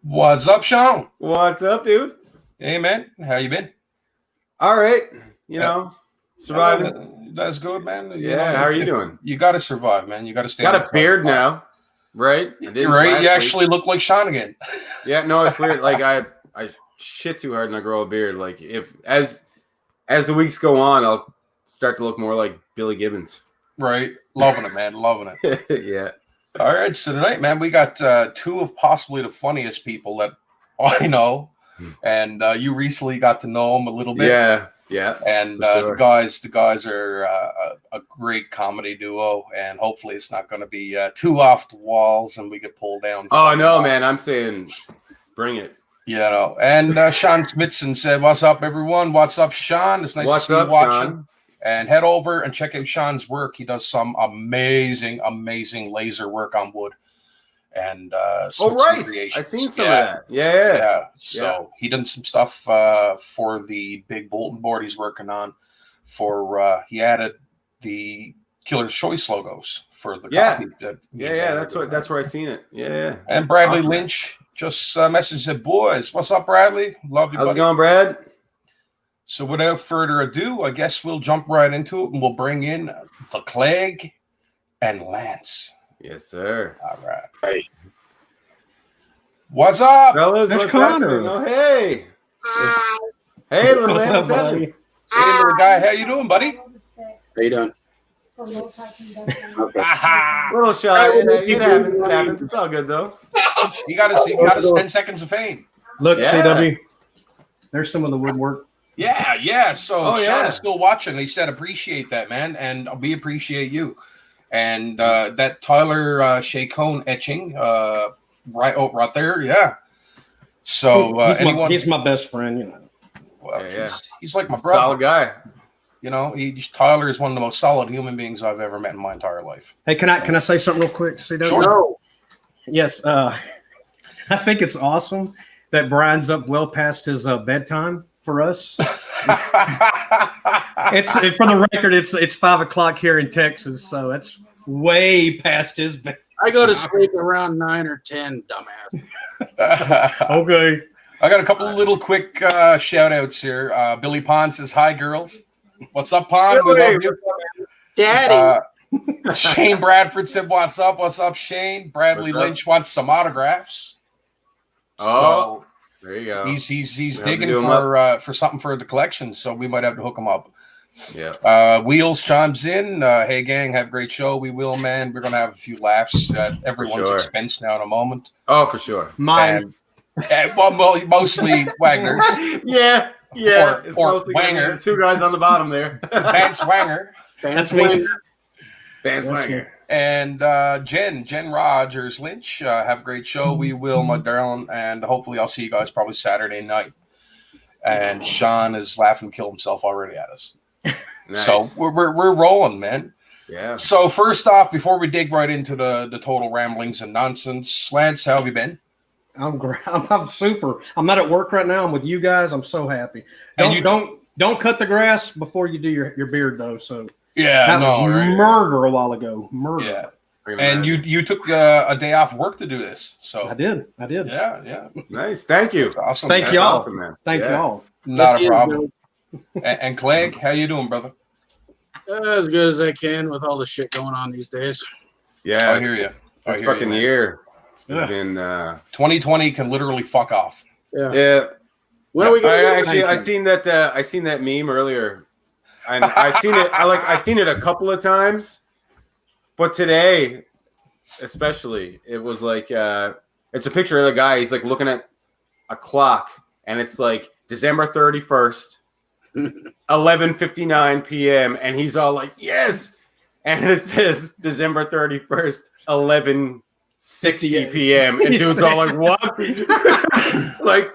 What's up, Sean? What's up, dude? Hey, man. How you been? All right. Surviving. That's good, man. How are you doing? You got to survive, man. You got to stay. Got a beard now, right? You're right. You actually look like Sean again. Yeah, no, it's weird. Like I shit too hard and I grow a beard. Like as the weeks go on, I'll start to look more like Billy Gibbons. Right. Loving it, man. Loving it. Yeah. All right. So tonight, man, we got two of possibly the funniest people that I know. And you recently got to know them a little bit. Yeah. And sure. the guys are a great comedy duo, and hopefully it's not going to be too off the walls, and we get pulled down. Oh no, man! I'm saying, bring it. And Sean Smithson said, "What's up, everyone? What's up, Sean? It's nice to see you watching." Sean? And head over and check out Sean's work. He does some amazing laser work on wood. And right, I've seen some of that. Yeah. So he done some stuff for the big bulletin board he's working on. He added the Killer's Choice logos for the copy. That's where I seen it. Yeah. And Bradley Lynch just messaged, said, "Boys, what's up, Bradley? Love you, buddy." How's it going, Brad? So without further ado, I guess we'll jump right into it, and we'll bring in the Clegg and Lance. Yes, sir. All right. Hey. What's up? Fellas, there's Connor. Oh, hey. Hi. Hey, little What's man. up, buddy? Hey, little guy. How you doing, buddy? How you doing? Little shot. It happens. It's all good, though. You got us 10 seconds of fame. Look, CW. There's some of the woodwork. Yeah. So Sean is still watching. He said, appreciate that, man. And we appreciate you. And that Tyler Shacone etching, right there, yeah. So he's my best friend, Well, he's like my brother. Solid guy. Tyler is one of the most solid human beings I've ever met in my entire life. Hey, can I say something real quick? CW? Sure. No. Yes, I think it's awesome that Brian's up well past his bedtime for us. It's for the record, it's 5:00 here in Texas, so it's way past his bed. I go to sleep around 9 or 10, dumbass. Okay. I got a couple of little quick shout outs here. Billy Pond says, "Hi, girls." What's up, Pond? We love you. Daddy. Shane Bradford said, "What's up? What's up, Shane?" Bradley Lynch wants some autographs. Oh, there you go. He's digging for something for the collection, so we might have to hook him up. Yeah. Wheels chimes in. Hey, gang, have a great show. We will, man. We're gonna have a few laughs at everyone's expense now in a moment. Oh, for sure. Mine. Mostly Wagner's. Yeah. It's mostly Wagner. The two guys on the bottom there. Vance Wagner. That's me. Vance Wagner. And Jen Rogers Lynch. Have a great show. We will, my darling. And hopefully I'll see you guys probably Saturday night. And Sean is laughing, kill himself already at us. Nice. So we're rolling, man. Yeah. So first off, before we dig right into the total ramblings and nonsense, Lance, how have you been? I'm great. I'm super. I'm not at work right now. I'm with you guys. I'm so happy. Don't cut the grass before you do your beard though. So that was murder a while ago. Murder. Yeah. And you took a day off work to do this. So I did. Yeah. Nice. Thank you. That's awesome. Thank y'all. Awesome, man. Thank y'all. Not a problem. And Clegg, how you doing, brother? As good as I can with all the shit going on these days. Yeah. I hear you. This fucking year. Yeah. It's been 2020 can literally fuck off. Yeah. When are we going? I seen that meme earlier, and I seen it a couple of times, but today, especially, it was like it's a picture of the guy. He's like looking at a clock, and it's like December 31st, 11:59 p.m., and he's all like, "Yes," and it says December 31st, 11:60 p.m. and dude's all like, "What?" Like,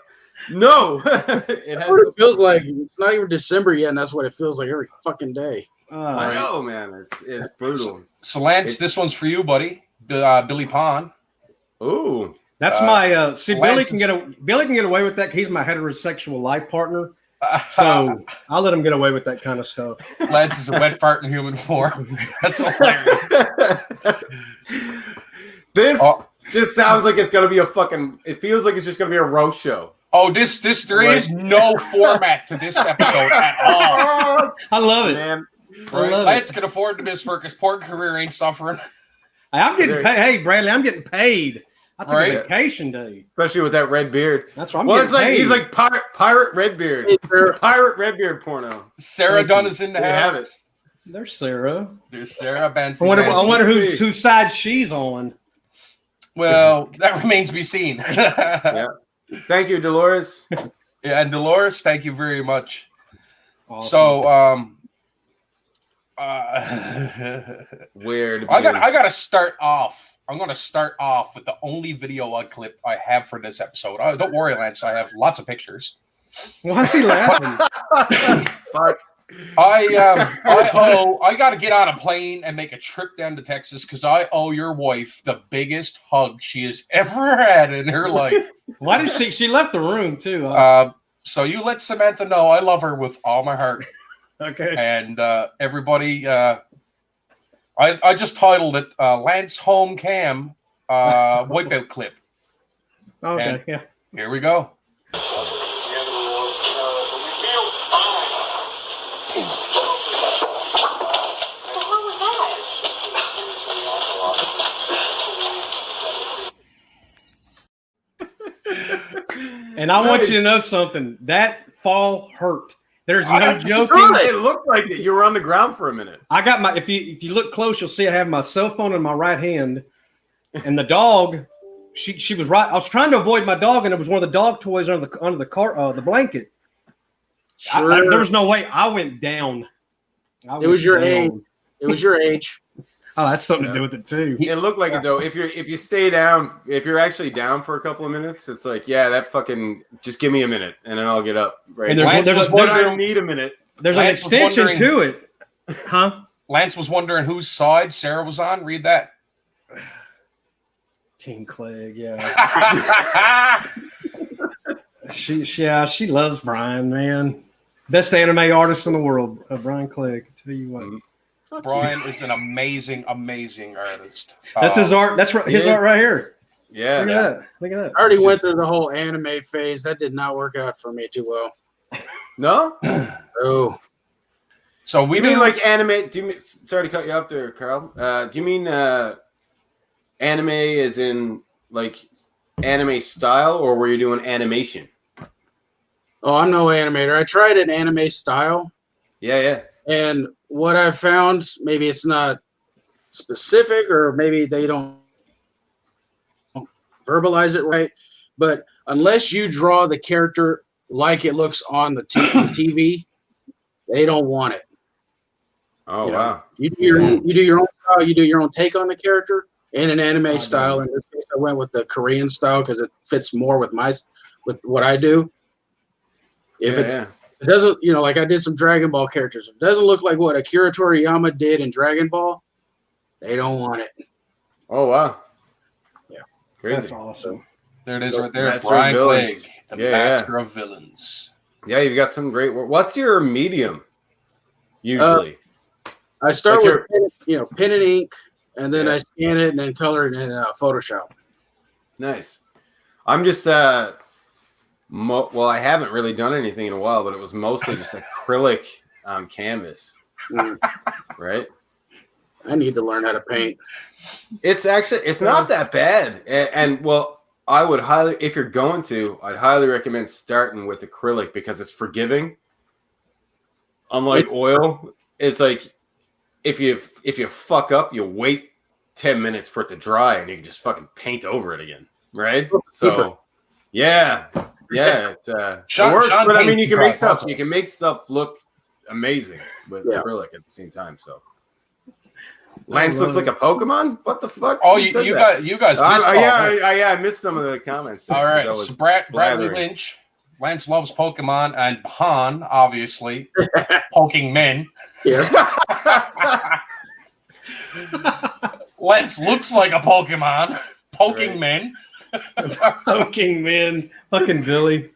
no. It feels like it's not even December yet, and that's what it feels like every fucking day. I know, man. It's brutal. So Lance, this one's for you, buddy. Billy Pond. Ooh, that's my. See, Lance Billy can get away with that. He's my heterosexual life partner. So I'll let him get away with that kind of stuff. Lance is a wet fart in human form. That's hilarious. This Just sounds like it's gonna be a fucking. It feels like it's just gonna be a roast show. Oh, there is no format to this episode at all. I love it, man. Right? Lance can afford to miss work. His poor career ain't suffering. I'm getting paid. Hey, Bradley, I'm getting paid. I took a vacation day, especially with that red beard. That's what I'm getting paid. He's like pirate Redbeard. Pirate Redbeard porno. Sarah Dunn is in the house. There's Sarah. There's Sarah Benson. I wonder whose side she's on. Well, that remains to be seen. Yeah. Thank you, Dolores. Yeah, and Dolores, thank you very much. Awesome. So, weird. I gotta start off. I'm gonna start off with the only video clip I have for this episode. Don't worry, Lance. I have lots of pictures. Why is he laughing? Fuck. I gotta get on a plane and make a trip down to Texas because I owe your wife the biggest hug she has ever had in her life. Why did she left the room too? So you let Samantha know I love her with all my heart. Okay. And everybody, I just titled it Lance Home Cam Wipeout Clip. Okay, and yeah. Here we go. And I want you to know something. That fall hurt. There's no joking. It looked like it. You were on the ground for a minute. I got my. If you look close, you'll see I have my cell phone in my right hand, and the dog. She was right. I was trying to avoid my dog, and it was one of the dog toys under the blanket. Sure. There was no way. I went down. It was your age. It was your age. Oh, that's something to do with it too. It looked like it though. If you stay down, if you're actually down for a couple of minutes, it's like, yeah, that fucking just give me a minute and then I'll get up. Right. And I don't need a minute. There's an extension to it. Huh? Lance was wondering whose side Sarah was on. Read that. Team Clegg, yeah. She loves Brian, man. Best anime artist in the world, Brian Clegg. I tell you what. Brian is an amazing artist. That's his art. That's his art right here. Yeah. Look at that. Look at that. I already went through the whole anime phase. That did not work out for me too well. No? Oh. So we mean like anime? Do you mean? Sorry to cut you off there, Carl. Do you mean anime as in like anime style, or were you doing animation? Oh, I'm no animator. I tried an anime style. Yeah. And what I've found, maybe it's not specific, or maybe they don't verbalize it right, but unless you draw the character like it looks on the TV, they don't want it. Oh, wow. You do your own style, you do your own take on the character in an anime style. In this case, I went with the Korean style because it fits more with what I do. It doesn't, like I did some Dragon Ball characters. If it doesn't look like what Akira Toriyama did in Dragon Ball, they don't want it. Oh, wow. Yeah. Crazy. That's awesome. There it is right there. Brian Clegg, the master of villains. Yeah, you've got some great work. What's your medium, usually? I start with pen and ink, and then I scan it and then color it in Photoshop. Nice. I'm just well, I haven't really done anything in a while, but it was mostly just acrylic on canvas. Right? I need to learn how to paint. It's not that bad. And well, I would if you're going to, I'd highly recommend starting with acrylic because it's forgiving. Unlike oil, it's like if you fuck up, you wait 10 minutes for it to dry and you can just fucking paint over it again. Right? So yeah. It's it works, but I mean you can make stuff look amazing with acrylic at the same time. So Lance looks like a Pokemon? What the fuck? Oh, you guys missed I missed some of the comments. All right. So Bradley Lynch. Lance loves Pokemon and Han, obviously. Poking men. Yes. Lance looks like a Pokemon. Poking men. Poking men. Fucking Billy.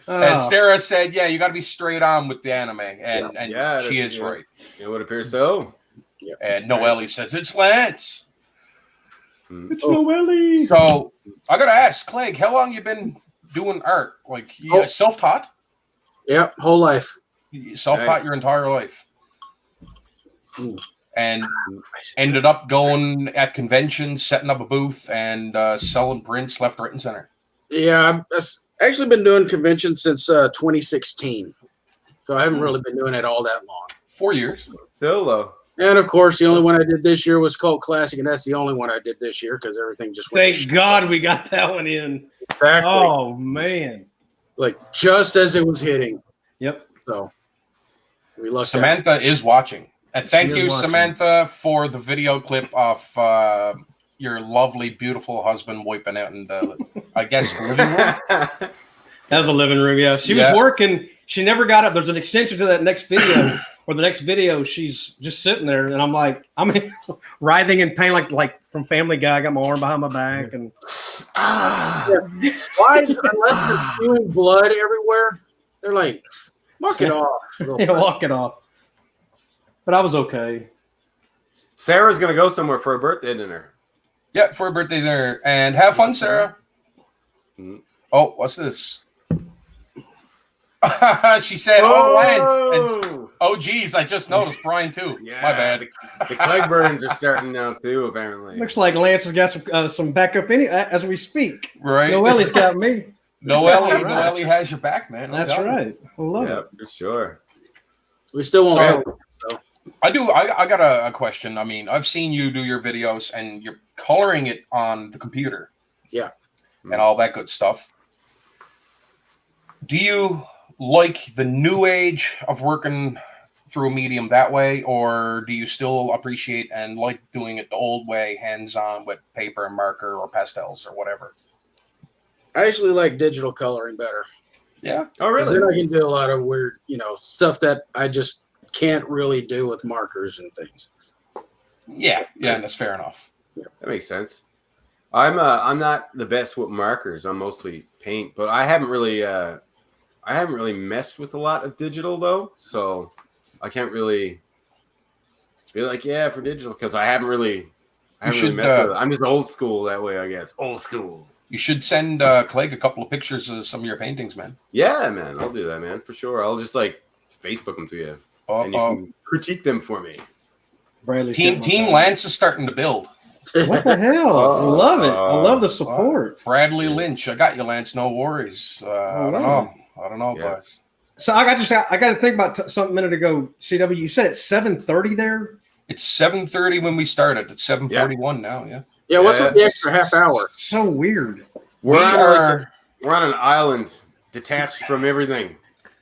And Sarah said, you got to be straight on with the anime. And she is right. It would appear so. And Noelle says, it's Lance. It's Noelle. So I gotta ask, Clegg, how long you been doing art? Like self-taught? Yep, whole life. Self-taught your entire life. And ended up going at conventions, setting up a booth, and selling prints left, right, and center. Yeah, I've actually been doing conventions since 2016. So I haven't really been doing it all that long. 4 years. Still though. And of course, the only one I did this year was Cult Classic, and that's the only one I did this year because everything just went. Thank God we got that one in. Exactly. Oh man! Like just as it was hitting. Yep. So we love Samantha is watching, and thank you, Samantha, for the video clip of your lovely, beautiful husband wiping out in the, I guess, living room. That was a living room. Yeah, she was working. She never got up. There's an extension to that next video. Or the next video, she's just sitting there, and I'm like, writhing in pain, like from Family Guy. I got my arm behind my back, and why? Unless they're spewing blood everywhere, they're like, walk it off. Yeah, walk it off. But I was okay. Sarah's gonna go somewhere for a birthday dinner. Yeah, for a birthday dinner, and have fun, Sarah. Mm-hmm. Oh, what's this? She said, "Oh, Lance." And, oh, geez, I just noticed Brian too. Yeah, my bad. The Clegg burns are starting now too. Apparently, looks like Lance has got some backup as we speak. Right, Noelle's got me. Noelle has your back, man. That's right. I love it for sure. We still won't. So. I do. I got a question. I mean, I've seen you do your videos, and you're coloring it on the computer. Yeah, and all that good stuff. Do you like the new age of working through a medium that way, or do you still appreciate and like doing it the old way, hands-on with paper and marker or pastels or whatever? I actually like digital coloring better. Yeah. Oh, really? Then I can do a lot of weird, stuff that I just can't really do with markers and things. Yeah, that's fair enough. Yeah, that makes sense. I'm not the best with markers. I'm mostly paint, but I haven't really messed with a lot of digital though, so I can't really be like, for digital, because I haven't really messed with it. I'm just old school that way, I guess. Old school. You should send Clegg a couple of pictures of some of your paintings, man. Yeah, man, I'll do that, man, for sure. I'll just Facebook them to you, and you can critique them for me. Team Lance is starting to build. What the hell? I love it. I love the support. Bradley Lynch, I got you, Lance. No worries. I don't know, guys. So I got to think about something a minute ago. CW, you said it's 7:30 there. It's 7:30 when we started. It's 7:41 now. Yeah. Yeah. What's with the extra half hour? So weird. We're on an island detached from everything.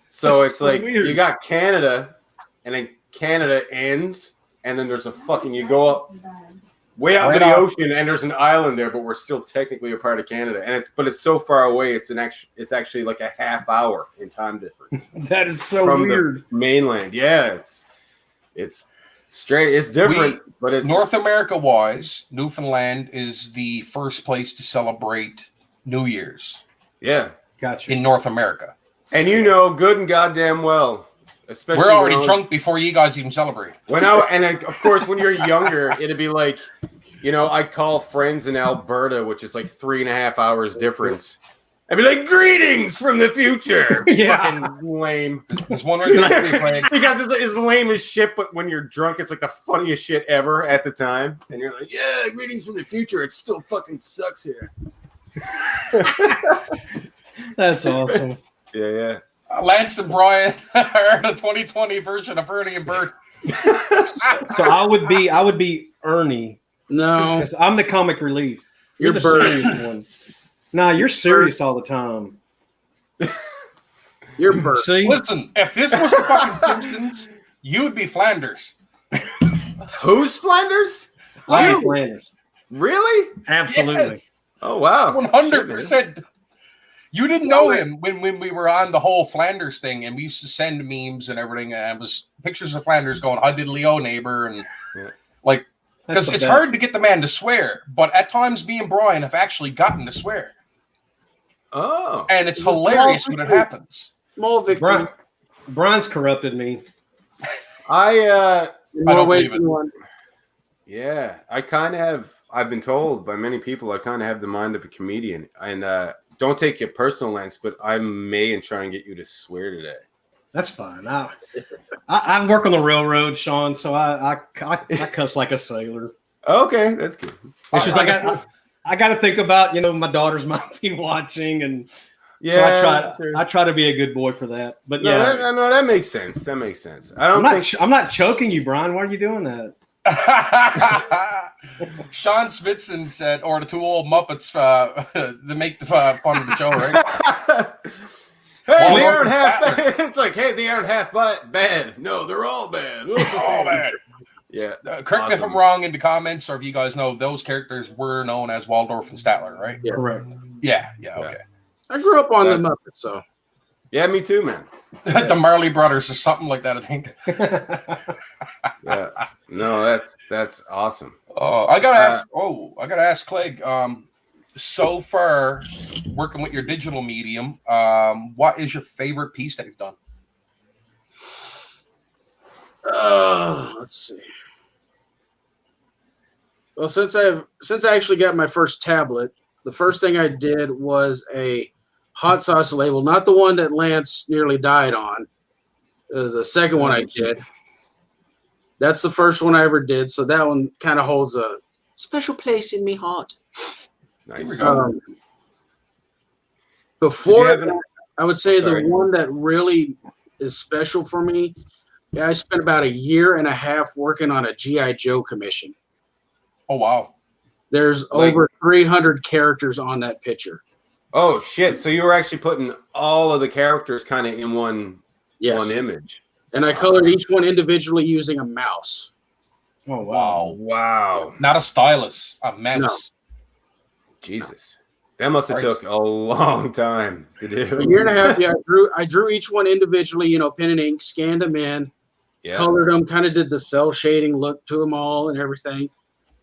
So it's like weird. You got Canada, and then Canada ends, and then there's you go up way out to the ocean, and there's an island there, but we're still technically a part of Canada, and it's so far away. It's actually like a half hour in time difference. That is so from weird. The mainland, yeah, it's straight. It's different, but it's North America wise. Newfoundland is the first place to celebrate New Year's. Yeah, gotcha. In North America, and good and goddamn well. Especially we're already drunk before you guys even celebrate. Of course, when you're younger, it'd be like, I call friends in Alberta, which is like 3.5 hours difference. I'd be like, "Greetings from the future." Yeah, fucking lame. There's one right because it's lame as shit. But when you're drunk, it's like the funniest shit ever at the time, and you're like, "Yeah, greetings from the future." It still fucking sucks here. That's awesome. Yeah. Lance and Brian are the 2020 version of Ernie and Bert. So I would be Ernie. No, because I'm the comic relief. You're the Bert. serious one. Nah, you're serious Bert. All the time. You're Bert. See? Listen, if this was the fucking Simpsons, you would be Flanders. Who's Flanders? I'm Flanders. Really? Absolutely. Yes. Oh wow. 100%. You didn't know him when we were on the whole Flanders thing, and we used to send memes and everything, and it was pictures of Flanders going, "I did Leo, neighbor," and because it's hard to get the man to swear, but at times me and Brian have actually gotten to swear. Oh, and it's hilarious when it happens. Small victory. Brian's corrupted me. I don't believe it. Yeah, I kind of have. I've been told by many people I kind of have the mind of a comedian, and don't take it personal, Lance, but I may and try and get you to swear today. That's fine. I work on the railroad, Sean, so I cuss like a sailor. Okay, that's good. It's just like I got to think about, my daughters might be watching, and so I try to be a good boy for that. But that makes sense. That makes sense. I'm not choking you, Brian. Why are you doing that? Sean Spitzen said, or the two old Muppets to make the fun of the show, right? Hey, they aren't half bad. It's like, hey, they aren't half bad. No, they're all bad. All bad. Yeah. Correct me if I'm wrong in the comments, or if you guys know, those characters were known as Waldorf and Statler, right? Yeah. Correct. Yeah, okay. I grew up on the Muppets, so. Yeah, me too, man. The Marley Brothers or something like that, I think. Yeah. No, that's awesome. I gotta ask Clegg. So far, working with your digital medium, what is your favorite piece that you've done? Let's see. Well, since I actually got my first tablet, the first thing I did was a hot sauce label, not the one that Lance nearly died on. The second one I did. That's the first one I ever did, so that one kind of holds a special place in me heart. Nice. Before that, I would say the one that really is special for me, I spent about 1.5 years working on a G.I. Joe commission. Oh, wow. There's over 300 characters on that picture. Oh, shit. So you were actually putting all of the characters kind of in one image. And I colored each one individually using a mouse. Oh, wow. Wow. Not a stylus, a mouse. No. Jesus. That must have took a long time to do. 1.5 years, yeah. I drew each one individually, pen and ink, scanned them in, colored them, kind of did the cell shading look to them all and everything.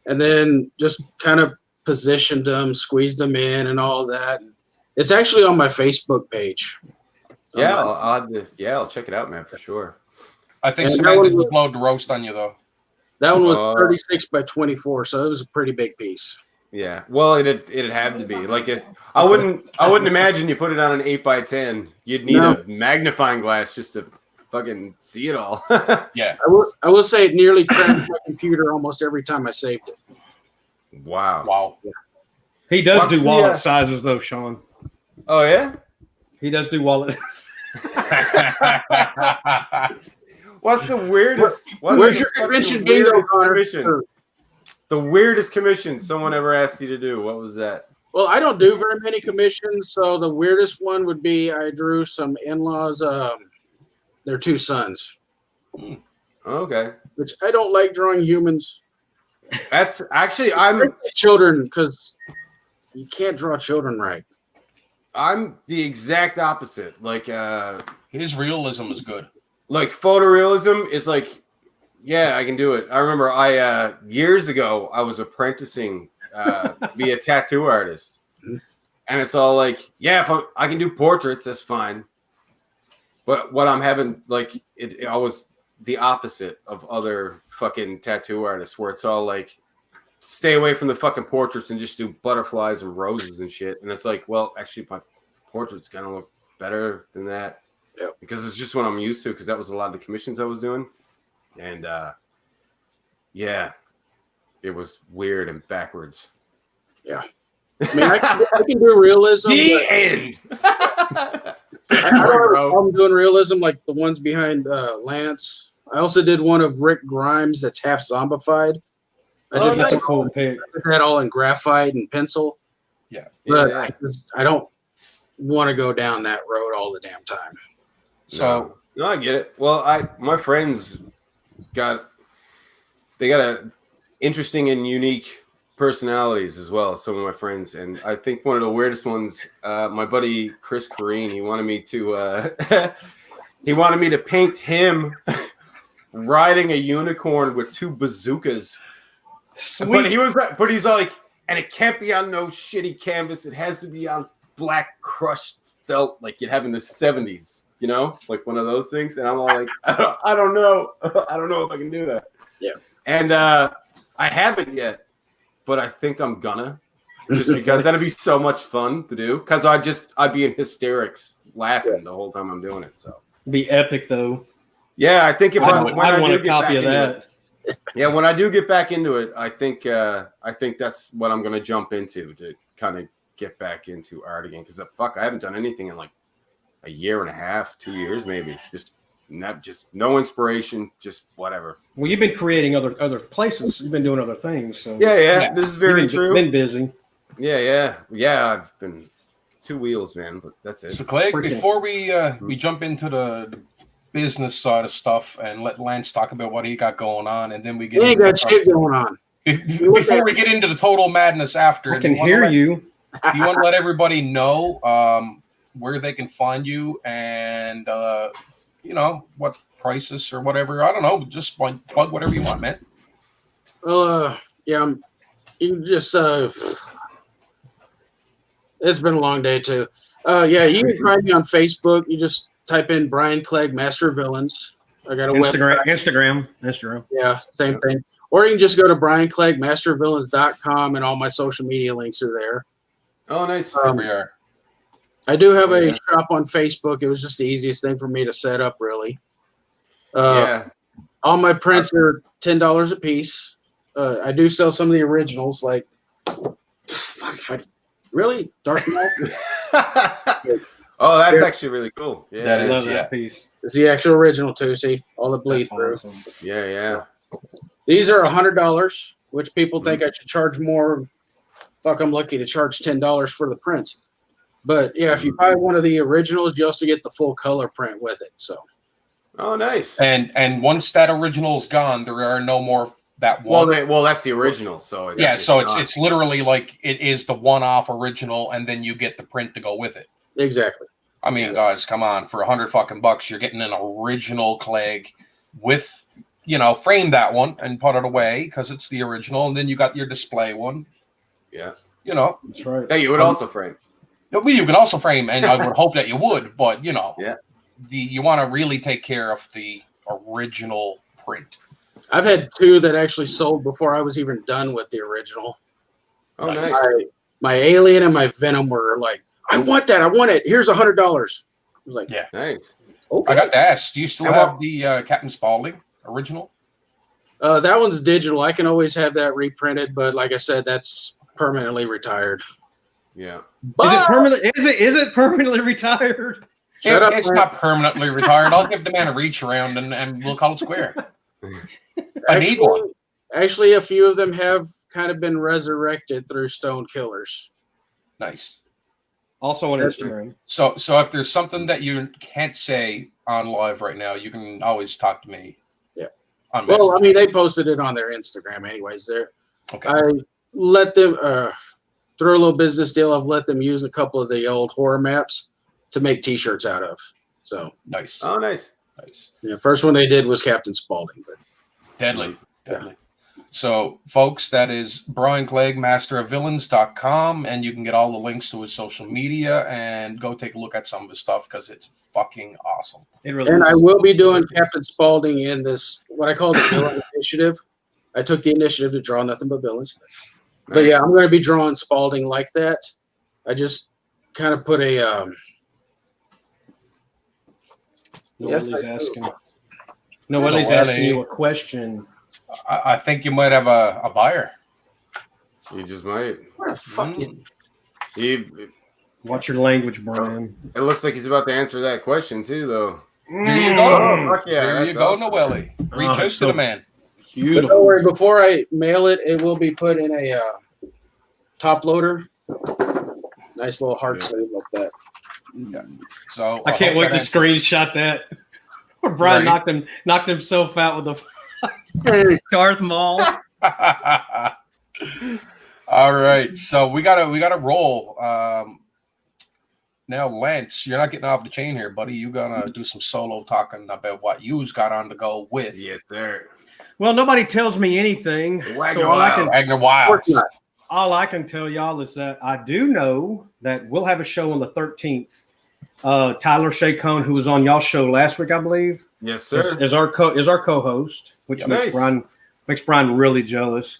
And then just kind of positioned them, squeezed them in and all that. It's actually on my Facebook page. Yeah, I'll check it out, man, for sure. I think Samantha just blowed the roast on you, though. That one was 36 by 24, so it was a pretty big piece. Yeah, well, it'd have to be like it. I wouldn't imagine you put it on an 8 by 10. You'd need a magnifying glass just to fucking see it all. Yeah, I will say it nearly crashed my computer almost every time I saved it. Wow. Yeah. He does do wallet sizes though, Sean. Oh yeah, he does do wallet. What's the weirdest? Where's your convention bingo commission? The weirdest commission someone ever asked you to do. What was that? Well, I don't do very many commissions, so the weirdest one would be I drew some in-laws, their 2 sons. Okay. Which I don't like drawing humans. That's actually children, because you can't draw children right. I'm the exact opposite. Like his realism is good. Like photorealism is like, yeah, I can do it. I remember years ago I was apprenticing be a tattoo artist, and it's all like, yeah, if I can do portraits, that's fine. But what I'm having, like, I was the opposite of other fucking tattoo artists, where it's all like, stay away from the fucking portraits and just do butterflies and roses and shit. And it's like, well, actually, my portraits kind of look better than that. Yeah, because it's just what I'm used to, because that was a lot of the commissions I was doing. And yeah, it was weird and backwards. Yeah. I mean, I can do realism. The end. I don't have a problem doing realism like the ones behind Lance. I also did one of Rick Grimes that's half zombified. That's a cool pic. I did that all in graphite and pencil. Yeah. But I don't want to go down that road all the damn time. So no, I get it. Well, my friends got a interesting and unique personalities as well. Some of my friends, and I think one of the weirdest ones, my buddy Chris Corrine, he wanted me to paint him riding a unicorn with 2 bazookas. Sweet. But he's like, and it can't be on no shitty canvas. It has to be on black crushed felt like you'd have in the 70s. You know, like one of those things. And I'm all like, I don't know. I don't know if I can do that. Yeah. And I haven't yet. but I think I'm gonna. Just because that'd be so much fun to do. Because I'd be in hysterics laughing the whole time I'm doing it. So it'd be epic though. Yeah, I think if I want a copy of that. Yeah, when I do get back into it, I think that's what I'm gonna jump into to kind of get back into art again. Because I haven't done anything in like a year and a half, 2 years maybe. Just no inspiration, just whatever. Well, you've been creating other places. You've been doing other things. So yeah. This is very true. Been busy. Yeah. I've been 2 wheels, man, but that's it. So, Clegg, before we jump into the business side of stuff and let Lance talk about what he got going on, and then we get got shit going on. Before we get into the total madness after, I can hear you. Do you want to let everybody know where they can find you and what prices or whatever? I don't know. Just plug whatever you want, man. Well, you can just it's been a long day too. You can find me on Facebook. You just type in Brian Clegg, Master of Villains. I got a Instagram. Yeah, same thing. Or you can just go to briancleggmasterofvillains.com and all my social media links are there. Oh, nice. We are. I do have a shop on Facebook. It was just the easiest thing for me to set up, really. All my prints are $10 a piece. I do sell some of the originals, like really Dark Knight. Oh, that's actually really cool. Yeah, that is that piece. It's the actual original too. See all the bleed through. Awesome. Yeah. These are $100, which people think I should charge more. Fuck, I'm lucky to charge $10 for the prints. But yeah, if you buy one of the originals, you also get the full color print with it. So. Oh, nice. And once that original is gone, there are no more that one. Well, that's the original. So it's literally like it is the one-off original, and then you get the print to go with it. Exactly. I mean, guys, come on! For $100 you're getting an original Clegg with, frame that one and put it away because it's the original, and then you got your display one. Yeah. That's right. Hey, you would also frame. You can also frame, and I would hope that you would, but you want to really take care of the original print. I've had 2 that actually sold before I was even done with the original. Oh, nice. My Alien and my Venom were like, I want that. I want it. Here's $100. I was like, yeah, nice. Okay. I got to ask, do you still have the Captain Spaulding original? That one's digital. I can always have that reprinted, but like I said, that's permanently retired. Yeah. Is it permanent? Is it permanently retired? It's not permanently retired. I'll give the man a reach around and we'll call it square. I need one. Actually, a few of them have kind of been resurrected through Stone Killers. Nice. Also on Instagram. So if there's something that you can't say on live right now, you can always talk to me. Yeah. Well, I mean, they posted it on their Instagram anyways. There. Okay. I let them through a little business deal. I've let them use a couple of the old horror maps to make T-shirts out of. So nice. Oh, nice. Yeah, first one they did was Captain Spaulding. But deadly. So, folks, that is Brian Clegg, masterofvillains.com, and you can get all the links to his social media and go take a look at some of his stuff because it's fucking awesome. I will be doing Captain Spaulding in this, what I call the villain initiative. I took the initiative to draw nothing but villains. Nice. But yeah, I'm going to be drawing Spaulding like that. I just kind of put a... Nobody's asking you a question. I think you might have a buyer. You just might. What the fuck is... Watch your language, Brian. It looks like he's about to answer that question too, though. There you go. Fuck yeah, there you go, Noelle. Reach out to the man. But don't worry, before I mail it, it will be put in a top loader. Nice little heart sleeve like that. Yeah. So I can't wait to screenshot that. Brian knocked himself out with a Darth Maul. All right, so we gotta roll. Now, Lance, you're not getting off the chain here, buddy. You gonna do some solo talking about what you's got on to go with? Yes, sir. Well, nobody tells me anything. Wagner Wild. All I can tell y'all is that I do know that we'll have a show on the 13th. Tyler Shacone, who was on y'all's show last week, I believe. Yes, sir. Is our co-host, which makes Brian really jealous.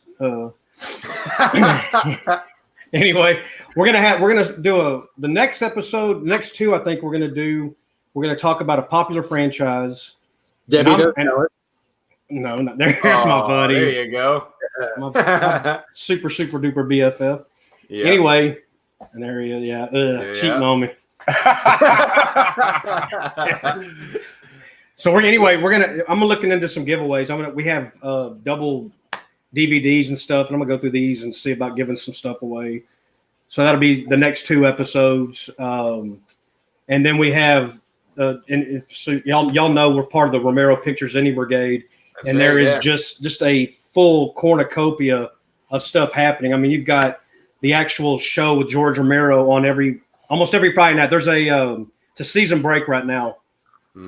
Anyway, we're gonna do the next episode. Next two, I think we're gonna talk about a popular franchise. Debbie doesn't know it. No, not there. Here's my buddy. There you go. My super duper BFF. Yeah. Anyway, and there he is. Yeah, cheating on me. So I'm looking into some giveaways. We have double DVDs and stuff, and I'm gonna go through these and see about giving some stuff away. So that'll be the next two episodes, and then we have so y'all know we're part of the Romero Pictures Indie Brigade, and there is just a full cornucopia of stuff happening. I mean, you've got the actual show with George Romero on almost every Friday night. There's it's a season break right now,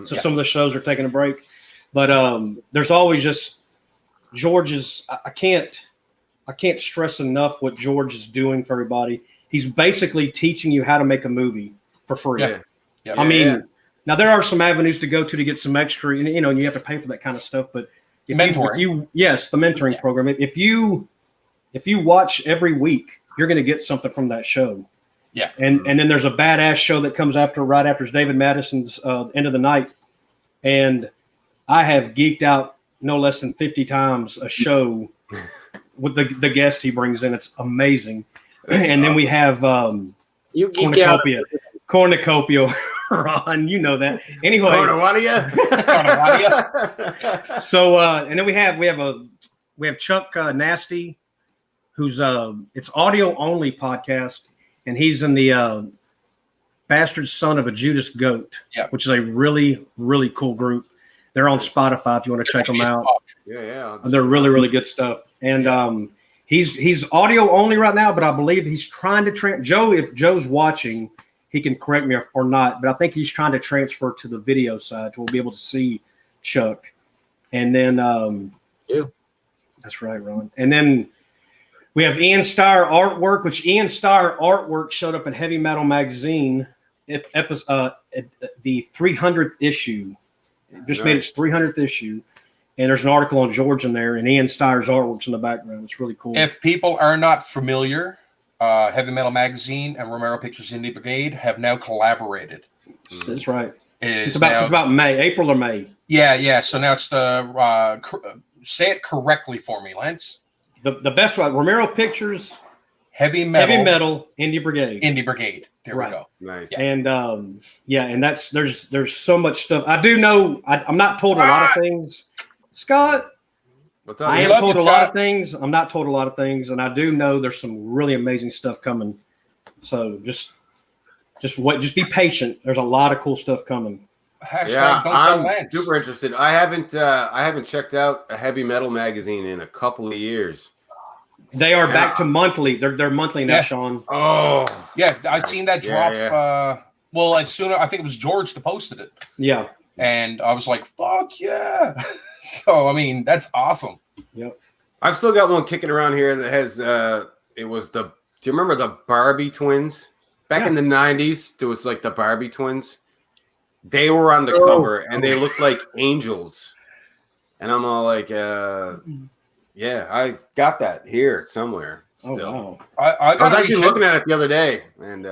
so some of the shows are taking a break, but there's always just George's. I can't stress enough what George is doing for everybody. He's basically teaching you how to make a movie for free. I mean, now there are some avenues to go to get some extra, and you have to pay for that kind of stuff. But the mentoring program. If you watch every week, you're going to get something from that show. Yeah, and then there's a badass show that comes right after David Madison's End of the Night, and I have geeked out no less than 50 times a show with the guest he brings in. It's amazing. And then we have Cornucopia, Ron, you know that. Anyway, Cornucopia. So and then we have Chuck Nasty, who's it's audio only podcast, and he's in the Bastard Son of a Judas Goat, which is a really, really cool group. They're on Spotify if you want to check them out. They're really, really good stuff. And he's audio only right now, but I believe he's trying to Joe, if Joe's watching, he can correct me or not, but I think he's trying to transfer to the video side to we'll be able to see Chuck. And then that's right, Ron. And then we have Ian Steyer artwork, which Ian Steyer artwork showed up in Heavy Metal Magazine at the 300th issue. It just made its 300th issue. And there's an article on George in there, and Ian Steyer's artwork's in the background. It's really cool. If people are not familiar, Heavy Metal Magazine and Romero Pictures Indie Brigade have now collaborated. That's right. It's about May, April or May. Yeah. So now it's say it correctly for me, Lance. The best one, Romero Pictures, Heavy Metal Indie Brigade. Indie Brigade. There we go. Nice. Yeah. And and that's there's so much stuff. I do know I'm not told a lot of things. Scott, what's up? I am told a lot of things. I'm not told a lot of things, and I do know there's some really amazing stuff coming. So just wait, just be patient. There's a lot of cool stuff coming. I'm super interested. I haven't checked out a Heavy Metal magazine in a couple of years. They are back to monthly. They're monthly now, Sean. Oh, yeah, I seen that drop. Well, as soon I think it was George that posted it. Yeah, and I was like, "Fuck yeah!" So I mean, that's awesome. Yep. I've still got one kicking around here that has. Do you remember the Barbie twins back in the '90s? There was like the Barbie twins. They were on the cover and they looked like angels, and I'm all like, yeah, I got that here somewhere. Still, oh, wow. I was actually looking at it the other day, and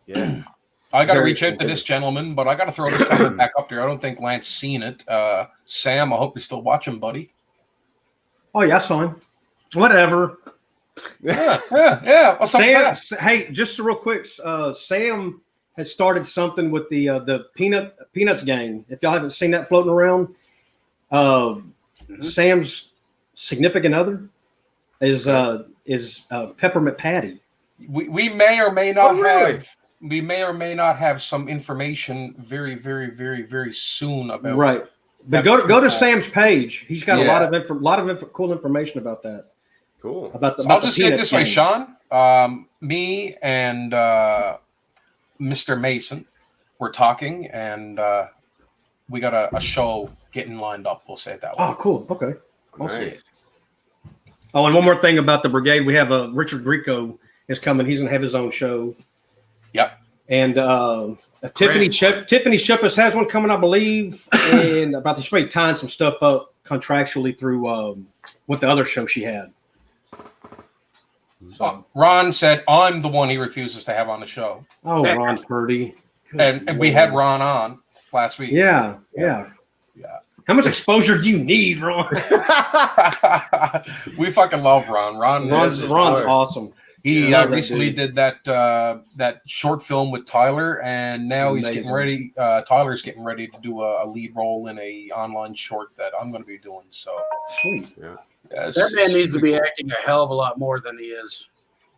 yeah. I got to reach out to this gentleman, but I got to throw this comment back up there. I don't think Lance seen it. Sam, I hope you're still watching, buddy. Oh yeah, I saw him. Whatever. Yeah. Well, Sam, hey, just real quick, Sam has started something with the Peanuts gang. If y'all haven't seen that floating around, Sam's significant other is Peppermint Patty. We may or may not have. We may or may not have some information very, very, very, very soon about. Right, but go to Sam's page. He's got a lot of cool information about that. Cool. I'll just say it this way, Sean. Me and Mr. Mason were talking, and we got a show getting lined up. We'll say it that way. Oh, cool. Okay. Nice. Oh, and one more thing about the brigade, we have Richard Grieco is coming. He's going to have his own show. Yep. And Tiffany Shepis has one coming, I believe, and about this way tying some stuff up contractually through what the other show she had. So Ron said, I'm the one he refuses to have on the show. Oh, Ron Purdy. And we had Ron on last week. Yeah. How much exposure do you need, Ron? We fucking love Ron. Ron's awesome. He recently did that short film with Tyler, and now he's getting ready. Tyler's getting ready to do a lead role in a online short that I'm going to be doing. So sweet. Yeah, that man needs to be acting a hell of a lot more than he is.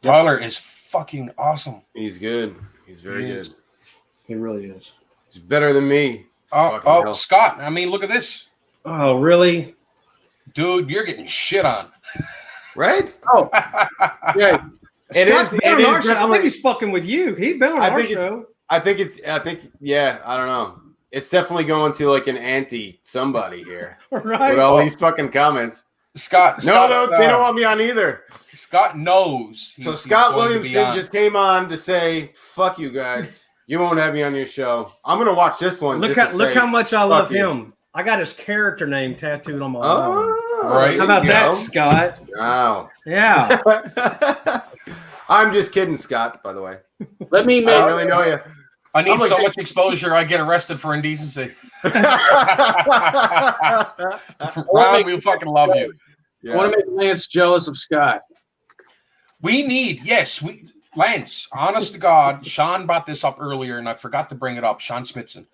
Tyler is fucking awesome. He's good. He's very good. He really is. He's better than me. Oh, Scott. I mean, look at this. Oh, really? Dude, you're getting shit on. Right? Oh, yeah. I think he's fucking with you. He's been on our show. I think, I don't know. It's definitely going to like an anti-somebody here. Right. With all these fucking comments. Scott, they don't want me on either. Scott knows. So Scott Williamson just came on to say, fuck you guys. You won't have me on your show. I'm going to watch this one. Look how much I love him. I got his character name tattooed on my arm. Right. How about that, Scott? Wow. Yeah. I'm just kidding, Scott, by the way. I don't really know you. I need so much exposure, I get arrested for indecency. Ron, we fucking love you. I want to make Lance jealous of Scott. Lance, honest to God, Sean brought this up earlier, and I forgot to bring it up. Sean Smithson.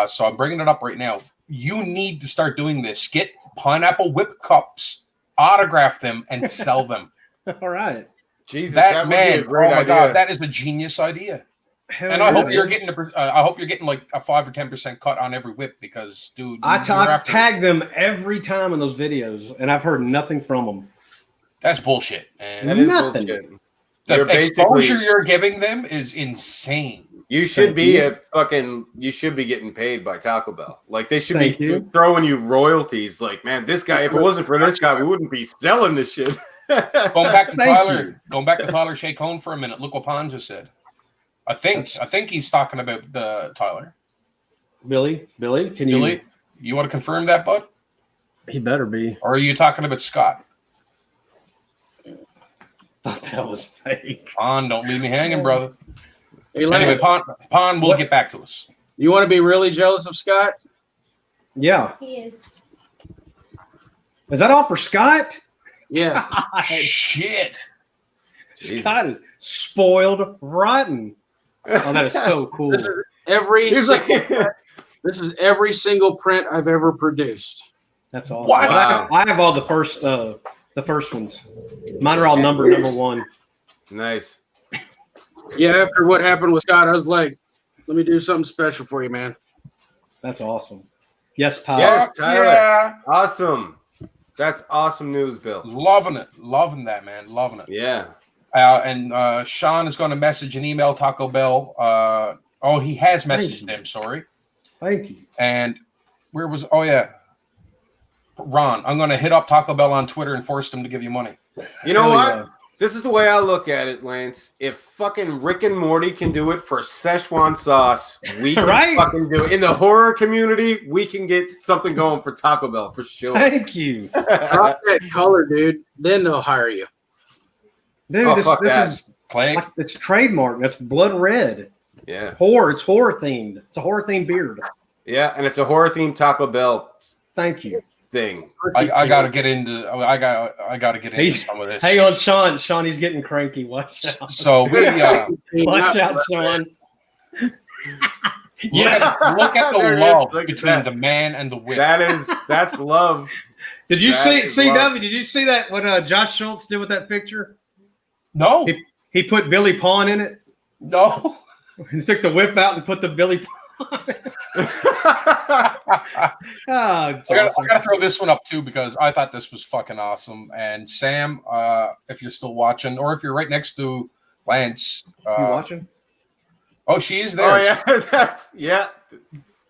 So I'm bringing it up right now. You need to start doing this. Get pineapple whip cups, autograph them, and sell them. All right. Jesus, that man! Would be a great idea. God, that is a genius idea. And I hope you're getting like a 5 or 10% cut on every whip because, dude, I tag them every time in those videos, and I've heard nothing from them. That's bullshit. And that is bullshit. The exposure you're giving them is insane. You should be getting paid by Taco Bell. Like they should be throwing you royalties. Like, man, this guy. If it wasn't for this guy, we wouldn't be selling this shit. Going back to Tyler Shea Cohn for a minute. Look what Pon just said. I think he's talking about the Tyler. Billy, you want to confirm that, bud? He better be. Or are you talking about Scott? Thought that was fake. Pon, don't leave me hanging, brother. Hey, anyway, Pon will get back to us. You want to be really jealous of Scott? Yeah. He is. Is that all for Scott? Yeah. Shit. Scott is spoiled rotten. Oh, that is so cool. This is every single print I've ever produced. That's awesome. Wow. I have all the first ones. Mine are all number one. Nice. Yeah, after what happened with Scott, I was like, let me do something special for you, man. That's awesome. Yes, Tyler. Yes, Tyler. Yeah. Awesome. That's awesome news, Bill. Loving it. Loving that, man. Loving it. Yeah. And Sean is going to message and email Taco Bell. He has messaged them. Sorry. Thank you. And where was? Oh yeah, Ron. I'm going to hit up Taco Bell on Twitter and force them to give you money. You know what? Yeah. This is the way I look at it, Lance. If fucking Rick and Morty can do it for Szechuan sauce, we can fucking do it. In the horror community, we can get something going for Taco Bell for sure. Thank you. Drop that color, dude. Then they'll hire you. Dude, this is Clegg. Like, it's trademark. That's blood red. Yeah. It's horror themed. It's a horror themed beard. Yeah, and it's a horror themed Taco Bell. Thank you. Thing. I gotta get into. I gotta get into some of this. Hang on, Sean. Sean, he's getting cranky. Watch out. So we watch out, Sean. Look at the love between the man and the whip. That's love. Did you see CW? Did you see that what Josh Schultz did with that picture? No. He put Billy Pawn in it. No. He took the whip out and put the Billy Pawn. I gotta throw this one up too because I thought this was fucking awesome. And Sam, if you're still watching, or if you're right next to Lance, you watching? Oh, she is there. Oh yeah,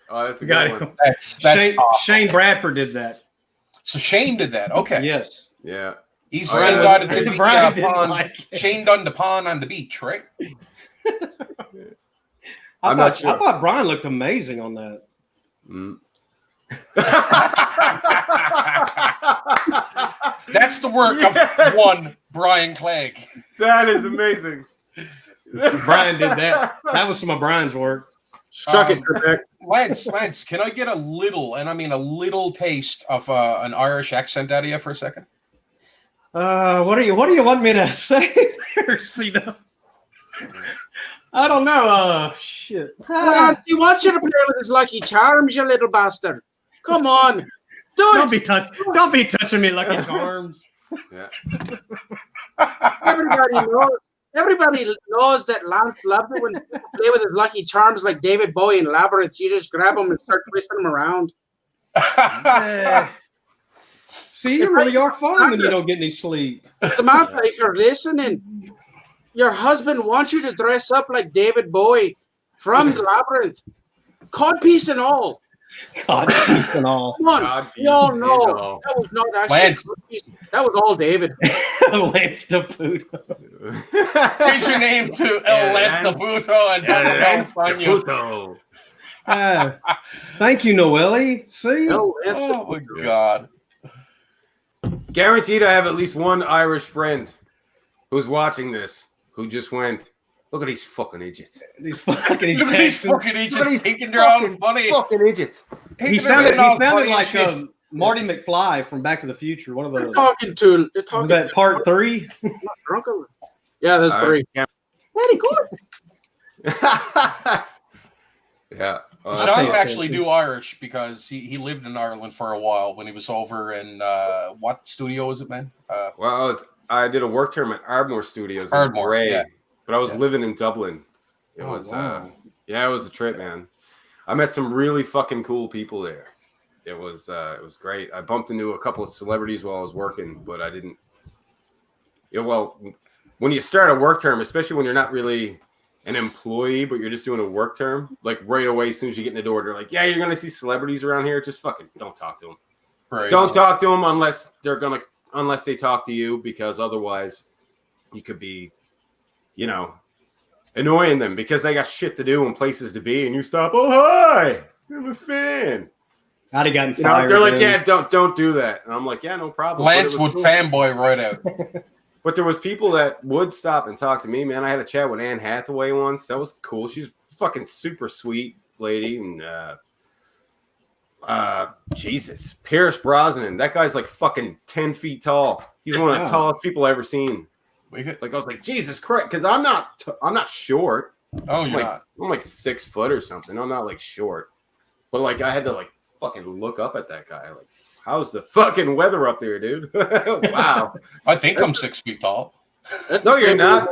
Oh, that's a good one. That's Shane, awesome. Shane Bradford did that. So Shane did that. Okay. Yes. Yeah. He's Shane done the pond on the beach, right? I thought Brian looked amazing on that. That's the work of one Brian Clegg. That is amazing. Brian did that. That was some of Brian's work. Suck it, Trebek. Lance, can I get a little, and I mean a little taste of an Irish accent out of you for a second? What do you want me to say there, Cena? I don't know. Shit. He wants you to play with his Lucky Charms, you little bastard. Come on. Don't be touching me, Lucky Charms. Yeah. Everybody knows that Lance loves it when people play with his Lucky Charms like David Bowie in Labyrinth. You just grab them and start twisting them around. See, you really are fun when you don't get any sleep. Samantha, if you're listening, your husband wants you to dress up like David Bowie from Labyrinth. Codpiece and all. Codpiece and all. Come on. We all know that was not actually Lance. That was all David. Lance DePuto. Change your name to Lance DePuto and Lance on you. DePuto. Thank you, Noelle. See? No, Oh my God. Guaranteed I have at least one Irish friend who's watching this who just went, look at these fucking idiots. These fucking idiots thinking they're all funny. Fucking idiots. He sounded like Marty McFly from Back to the Future. One of those. They're talking Was that part 3? Yeah, that's 3. Yeah. Very good. Yeah. So Sean actually do Irish because he lived in Ireland for a while when he was over in what studio was it, man? Well, I did a work term at Ardmore Studios in Ardmore, Bray, yeah. but I was living in Dublin. It Oh, was wow. it was a trip, man. I met some really fucking cool people there. It was great. I bumped into a couple of celebrities while I was working, but I didn't. Yeah, well, when you start a work term, especially when you're not really an employee, but you're just doing a work term, like right away, as soon as you get in the door, they're like, yeah, you're going to see celebrities around here. Just fucking don't talk to them. Right. Don't talk to them unless they talk to you, because otherwise you could be, annoying them because they got shit to do and places to be. And you stop. Oh, hi, I'm a fan. I'd have gotten fired. They're like, yeah, don't do that. And I'm like, yeah, no problem. Lance would fanboy right out. But there was people that would stop and talk to me, man. I had a chat with Anne Hathaway once. That was cool. She's a fucking super sweet lady. And Jesus, Pierce Brosnan. That guy's like fucking 10 feet tall. He's one of the tallest people I've ever seen. Like I was like, Jesus Christ, because I'm not short. Oh, you're not. I'm like 6 foot or something. I'm not like short. But like I had to like fucking look up at that guy. Like, how's the fucking weather up there, dude? Wow. I think I'm 6 feet tall. No, you're not.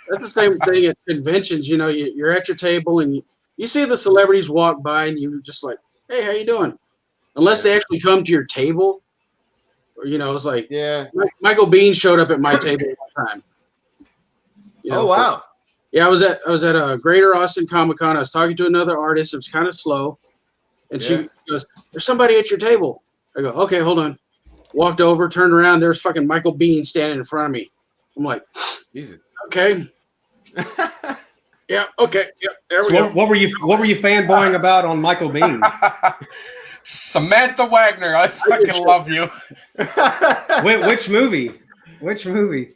That's the same thing at conventions. You're at your table and you see the celebrities walk by and you're just like, hey, how you doing? Unless they actually come to your table. Or, it's like, yeah. Michael Biehn showed up at my table one time. Oh, wow. Yeah, I was at a Greater Austin Comic Con. I was talking to another artist. It was kind of slow. And she goes, there's somebody at your table. I go, okay, hold on. Walked over, turned around. There's fucking Michael Biehn standing in front of me. I'm like, Jesus. Okay. Yeah. Okay. Yeah. There we go. What were you fanboying about on Michael Biehn? Samantha Wagner, I fucking love you. Which movie? Which movie?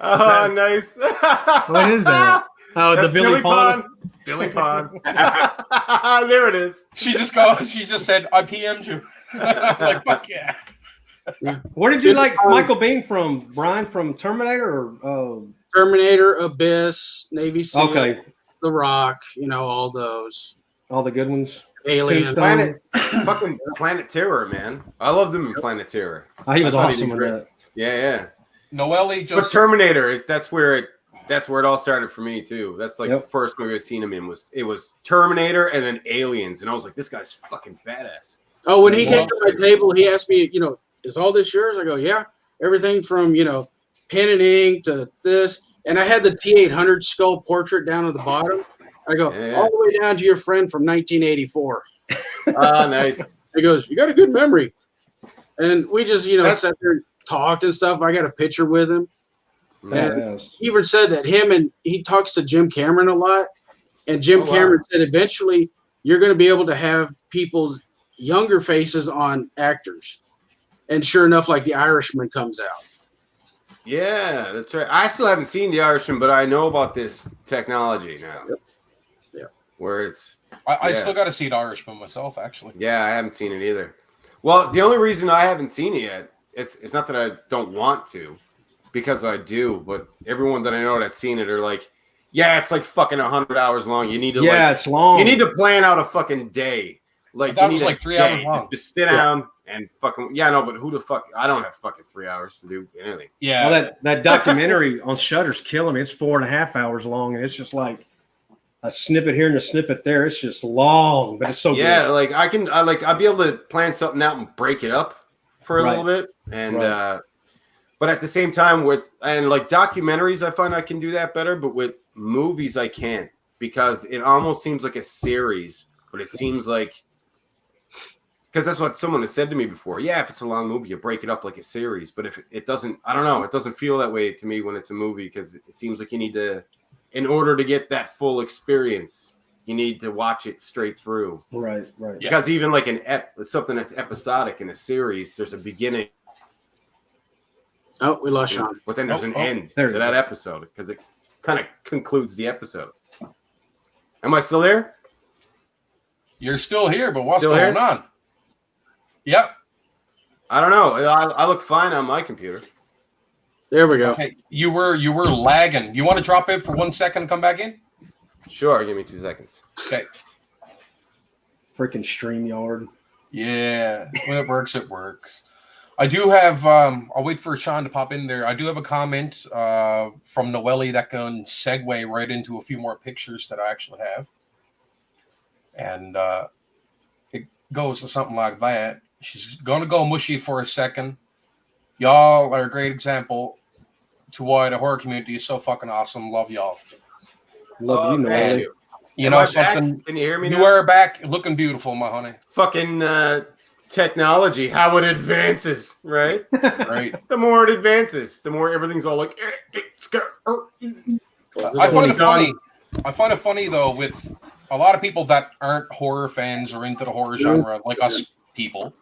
Oh, nice. What is that? Oh, that's the Billy Pond. Billy Pond. There it is. She just said, I PM'd you. Like, fuck yeah. Where did you like Michael Biehn from? Brian, from Terminator or Terminator, Abyss, Navy SEAL, okay. The Rock, all those. All the good ones. Alien. Fucking Planet Terror, man. I loved him in Planet Terror. Oh, he was awesome in that. Yeah. Noelle But Terminator, that's where it all started for me too. That's like the first movie I've seen him in was Terminator and then Aliens, and I was like, this guy's fucking badass. Oh, when he came to my table, he asked me, is all this yours? I go, yeah. Everything from pen and ink to this, and I had the T-800 skull portrait down at the bottom. I go all the way down to your friend from 1984. Ah, nice. He goes, you got a good memory, and we just sat there and talked and stuff. I got a picture with him. And he even said that he talks to Jim Cameron a lot, and Jim Cameron said eventually you're going to be able to have people's younger faces on actors, and sure enough, like The Irishman comes out, Yeah, that's right. I still haven't seen The Irishman, but I know about this technology now. Yep. Yeah. Where it's... I still got to see The Irishman myself, actually. Yeah, I haven't seen it either. Well, the only reason I haven't seen it yet, it's not that I don't want to, because I do, but everyone that I know that's seen it are like, yeah, it's like fucking 100 hours long. You need to it's long. You need to plan out a fucking day. Like that was like 3 hours long. Just sit down and fucking but who the fuck? I don't have fucking 3 hours to do anything. Yeah, well, that documentary on Shudder's killing me. It's 4.5 hours long, and it's just like a snippet here and a snippet there. It's just long, but it's so good. Like I'll be able to plan something out and break it up for a little bit, and but at the same time like documentaries, I find I can do that better, but with movies I can't, because it almost seems like a series, but it seems like. Because that's what someone has said to me before. Yeah, if it's a long movie, you break it up like a series. But if it doesn't, I don't know. It doesn't feel that way to me when it's a movie, because it seems like you need to, in order to get that full experience, you need to watch it straight through. Right. Because even like something that's episodic in a series, there's a beginning. Oh, we lost Sean. But then there's an end to that episode, because it kind of concludes the episode. Am I still there? You're still here, but what's going on? Yep. I don't know. I look fine on my computer. There we go. Okay. You were lagging. You want to drop it for 1 second and come back in? Sure. Give me 2 seconds. Okay. Freaking StreamYard. Yeah. When it works, it works. I do have, I'll wait for Sean to pop in there. I do have a comment from Noelle that can segue right into a few more pictures that I actually have. And it goes to something like that. She's going to go mushy for a second. Y'all are a great example to why the horror community is so fucking awesome. Love y'all. Love you, Noelle. You know something? Can you hear me now? You are back looking beautiful, my honey. Fucking technology, how it advances, right? Right. The more it advances, the more everything's all like... I find it funny, though, with a lot of people that aren't horror fans or into the horror genre, like us people.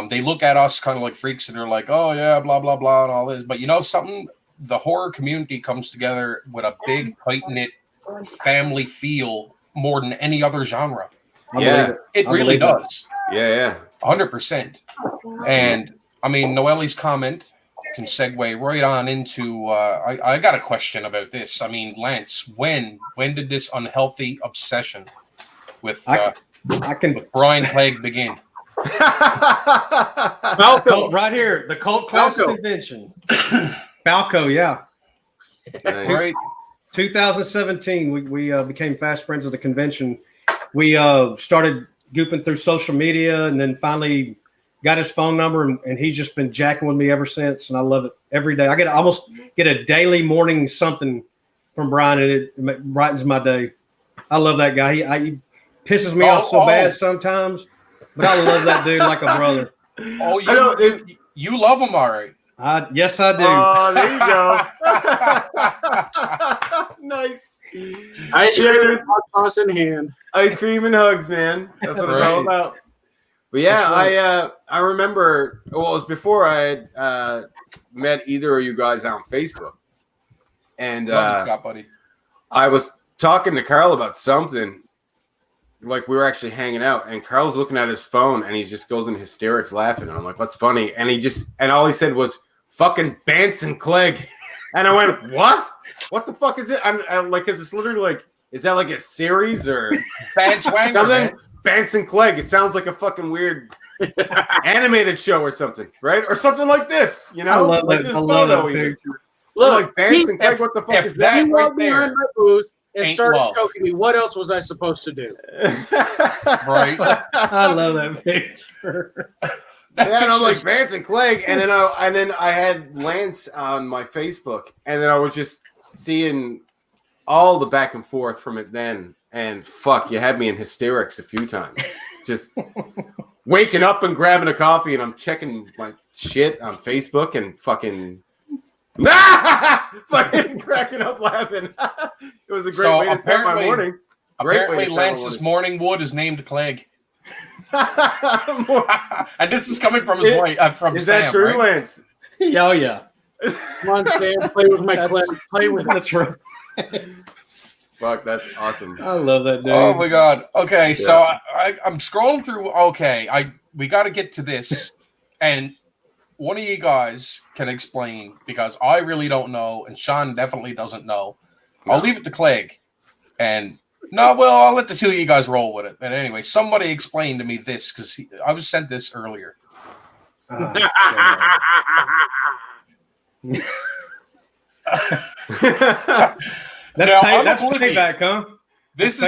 They look at us kind of like freaks and they're like, oh, yeah, blah, blah, blah, and all this. But you know something? The horror community comes together with a big, tight-knit family feel more than any other genre. Yeah. It really does. Yeah. 100%. And, I mean, Noelle's comment can segue right on into, I got a question about this. I mean, Lance, when did this unhealthy obsession with Brian Clegg begin? Falco, right here, the Cult Classic Convention. Falco, yeah. Nice. Right. 2017, we became fast friends at the convention. We started gooping through social media, and then finally got his phone number, and he's just been jacking with me ever since, and I love it every day. I almost get a daily morning something from Brian, and it brightens my day. I love that guy. He pisses me off so bad sometimes, but I love that dude like a brother. Oh, you love him, all right. Yes, I do. Oh, there you go. Nice. Ice cream, hot sauce in hand. Ice cream and hugs, man. That's what it's all about. But yeah, I remember. Well, it was before I had met either of you guys on Facebook, and Scott, buddy. I was talking to Carl about something. Like we were actually hanging out, and Carl's looking at his phone, and he just goes in hysterics laughing. And I'm like, "What's funny?" And all he said was, "Fucking Bance and Clegg," and I went, "What? What the fuck is it?" I'm like, "Cause it's literally like, is that like a series or Bance Wagner, something?" Bance and Clegg. It sounds like a fucking weird animated show or something, right? Or something like this, you know? I love like it. this I love that picture. Look, like Bance and Clegg. What the fuck is that? He walked behind my booth and started choking me. What else was I supposed to do? Right. I love that picture. And I'm like Bance and Clegg, and then I had Lance on my Facebook, and then I was just seeing all the back and forth from it then. And fuck, you had me in hysterics a few times. Just waking up and grabbing a coffee, and I'm checking my shit on Facebook and fucking cracking up laughing. It was a great way to start my morning. Apparently, Lance's morning wood is named Clegg. And this is coming from his wife, from is Sam, that true, right? Lance? Oh, yeah. Come on, Sam, play with my Clegg. Play with That's right. Fuck, that's awesome. I love that dude. Oh my god. Okay, so I'm scrolling through. Okay, we got to get to this, and one of you guys can explain because I really don't know, and Sean definitely doesn't know. I'll leave it to Clegg, and I'll let the two of you guys roll with it. But anyway, somebody explain to me this because I was sent this earlier. That's payback, huh? This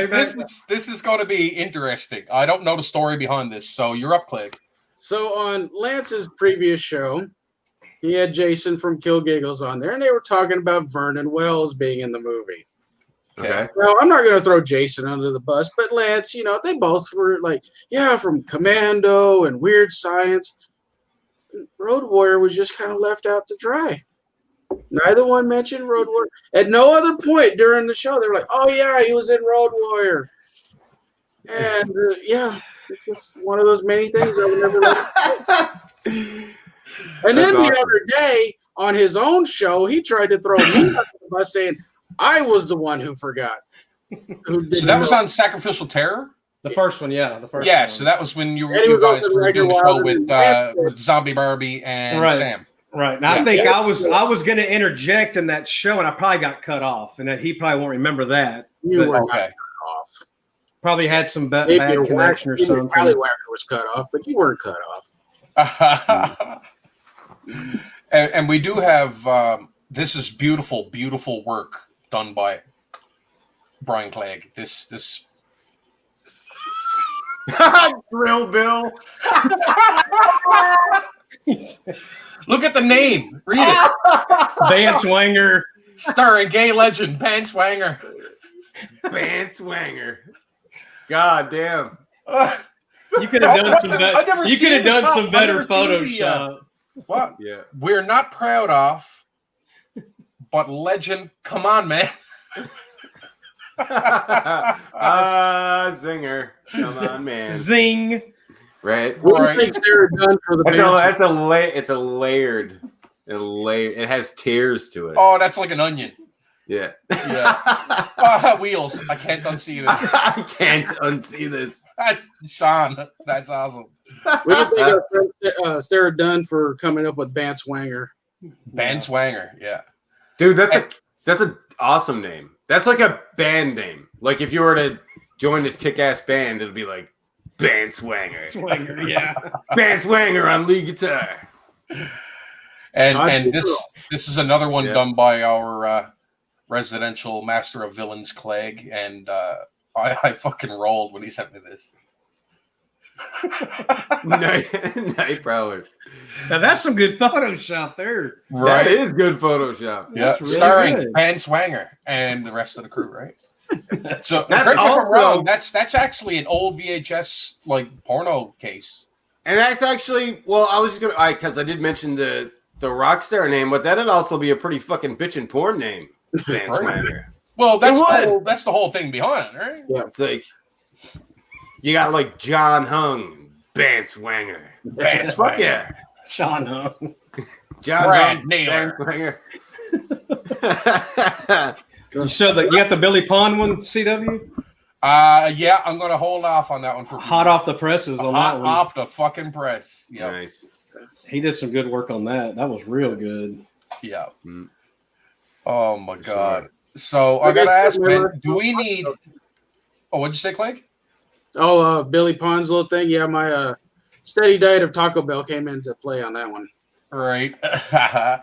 is going to be interesting. I don't know the story behind this, so you're up, Clegg. So on Lance's previous show, he had Jason from Kill Giggles on there, and they were talking about Vernon Wells being in the movie. Okay. Now, I'm not going to throw Jason under the bus, but Lance, they both were like, yeah, from Commando and Weird Science. Road Warrior was just kind of left out to dry. Neither one mentioned Road Warrior. At no other point during the show, they were like, oh, yeah, he was in Road Warrior. And, it's just one of those many things I would never let. And then the other day, on his own show, he tried to throw me under the bus saying, I was the one who forgot. So that was on Sacrificial Terror? The first one, yeah. Yeah, so that was when you guys were doing the show with Zombie Barbie and Sam. Right. Now, I think I was going to interject in that show, and I probably got cut off, and he probably won't remember that. You were cut off. Probably had some bad connection or something. Probably Wagner was cut off, but you weren't cut off. And we do have this is beautiful, beautiful work done by Brian Clegg. This Drill Bill. Look at the name. Read it. Vance Wagner. Starring gay legend Vance Wagner. Vance Wagner. God damn. You could have done some better. You could have done some better Photoshop. What? Yeah. We're not proud of, but legend. Come on, man. Zinger. Come on, man. Zing. Right. What do you think Sarah done for the It's a layered. It has tears to it. Oh, that's like an onion. Yeah. Wheels. I can't unsee this. I can't unsee this. Sean, that's awesome. What do you think our friend Sarah Dunn for coming up with Vance Wagner? Vance Wagner, yeah. Dude, that's an awesome name. That's like a band name. Like if you were to join this kick-ass band, it'd be like Vance Wagner. Yeah. Vance Wagner on lead guitar. And this is another one done by our residential master of villains, Clegg, and I fucking rolled when he sent me this. Night Prowlers. Now that's some good Photoshop there. Right? That is good Photoshop. Yeah, really starring Vance Wagner and the rest of the crew, right? So correct me if I'm wrong, that's actually an old VHS like porno case. And that's actually I was just gonna because I did mention the Rockstar name, but that'd also be a pretty fucking bitchin' porn name. Vance Wagner. Well, that's the whole thing behind it, right? Yeah, it's like you got like John Hung, Vance Wagner. Vance Wagner. Yeah. Sean Hung. John Brad Hung, Naylor. You got the Billy Pond one, CW? Yeah, I'm gonna hold off on that one for hot off the presses on that one. Off the fucking press. Yeah. Nice. He did some good work on that. That was real good. Yeah. Oh my god. So I gotta ask, man, do we need what'd you say, Clegg? Billy Pond's little thing. Yeah, my steady diet of Taco Bell came into play on that one. Right. I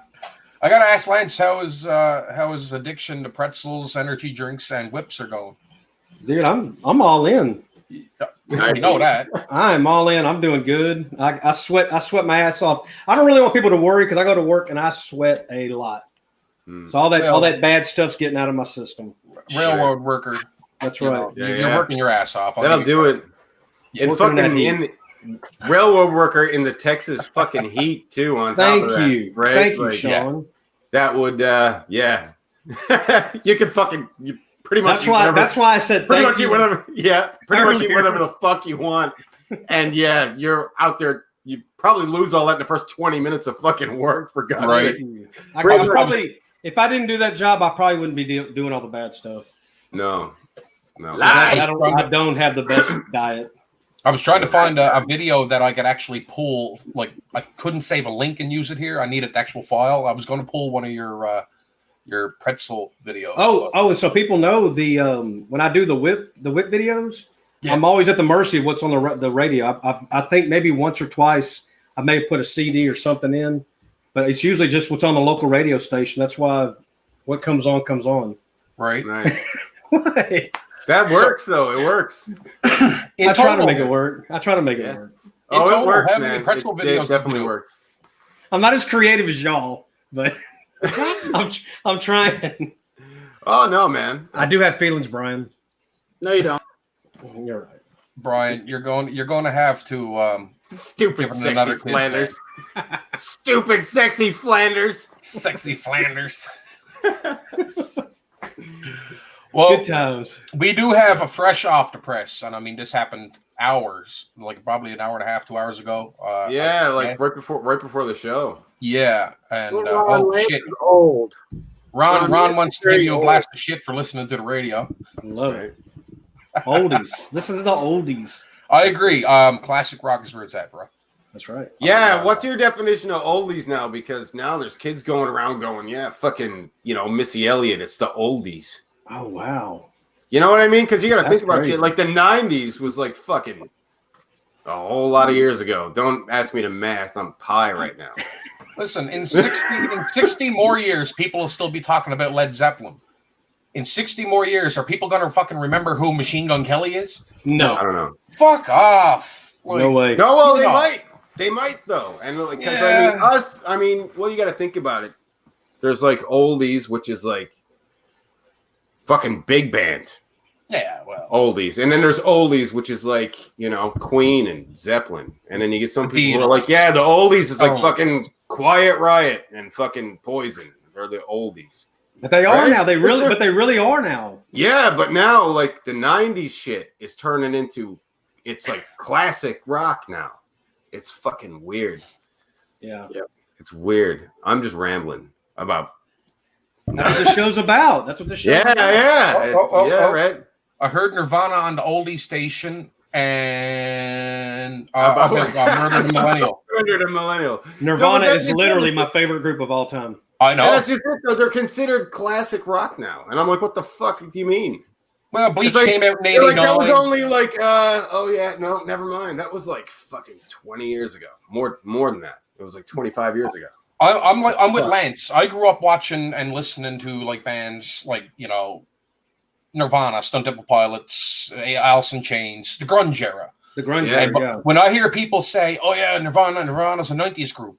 gotta ask Lance how his addiction to pretzels, energy drinks, and whips are going. Dude, I'm all in. You know that. I'm all in. I'm doing good. I sweat my ass off. I don't really want people to worry because I go to work and I sweat a lot. So all that bad stuff's getting out of my system. Railroad worker. That's right. You're working your ass off. That'll do it. And fucking railroad worker in the Texas fucking heat too. On top of that, right? Thank you, Sean. That would, you could fucking pretty much. That's why I said pretty much eat whatever. Yeah, pretty much eat whatever the fuck you want. And yeah, you're out there you probably lose all that in the first 20 minutes of fucking work, for God's sake. I probably, if I didn't do that job, I probably wouldn't be doing all the bad stuff. No. I don't have the best diet. I was trying to find a video that I could actually pull. Like, I couldn't save a link and use it here. I needed the actual file. I was going to pull one of your pretzel videos. Oh, so people know the when I do the whip videos, I'm always at the mercy of what's on the radio. I think maybe once or twice I may have put a CD or something in, but it's usually just what's on the local radio station. That's why what comes on. Right. Nice. Why? That works, though. It works. I try to make it work. It works, man. It definitely works. I'm not as creative as y'all, but I'm trying. Oh, no, man. I do have feelings, Brian. No, you don't. You're right. Brian, you're going to have to stupid sexy Flanders. Stupid sexy Flanders. Sexy Flanders. Well, good times. We do have a fresh off the press, and I mean this happened probably an hour and a half, 2 hours ago. Right before the show. Yeah, and shit, old. Ron wants to give you a blast of shit for listening to the radio. I love it. Oldies. Listen to the oldies. I agree. Classic rock is where it's at, bro. That's right. Yeah, what's your definition of oldies now? Because now there's kids going around going, fucking, Missy Elliott, it's the oldies. Oh, wow. You know what I mean? Because you got to think about shit. Like the 90s was like fucking a whole lot of years ago. Don't ask me to math. I'm high right now. Listen, in 60 more years, people will still be talking about Led Zeppelin. In 60 more years, are people going to fucking remember who Machine Gun Kelly is? No. I don't know. Fuck off. No way. No, well, they might. They might, though. And because, you got to think about it. There's like oldies, which is like fucking big band. Yeah, well. Oldies. And then there's oldies, which is like, Queen and Zeppelin. And then you get some people who are like, the oldies is like fucking Quiet Riot and fucking Poison. They're the oldies. But they are now. They really are now. Yeah, but now like the 90s shit is turning into, it's like classic rock now. It's fucking weird. Yeah. It's weird. I'm just rambling about. That's what the show's about. That's what the show's about. Yeah. Right. I heard Nirvana on the oldie station and Murder the Millennial. Murder the Millennial. Nirvana is literally my favorite group of all time. I know. And that's just it, though. They're considered classic rock now. And I'm like, what the fuck do you mean? Well, Bleach came out in 89. That was only like, no, never mind. That was like fucking 20 years ago. More than that. It was like 25 years ago. I'm with Lance. I grew up watching and listening to like bands like, Nirvana, Stone Temple Pilots, Alice in Chains, the grunge era. The grunge era, When I hear people say, oh yeah, Nirvana's a 90s group.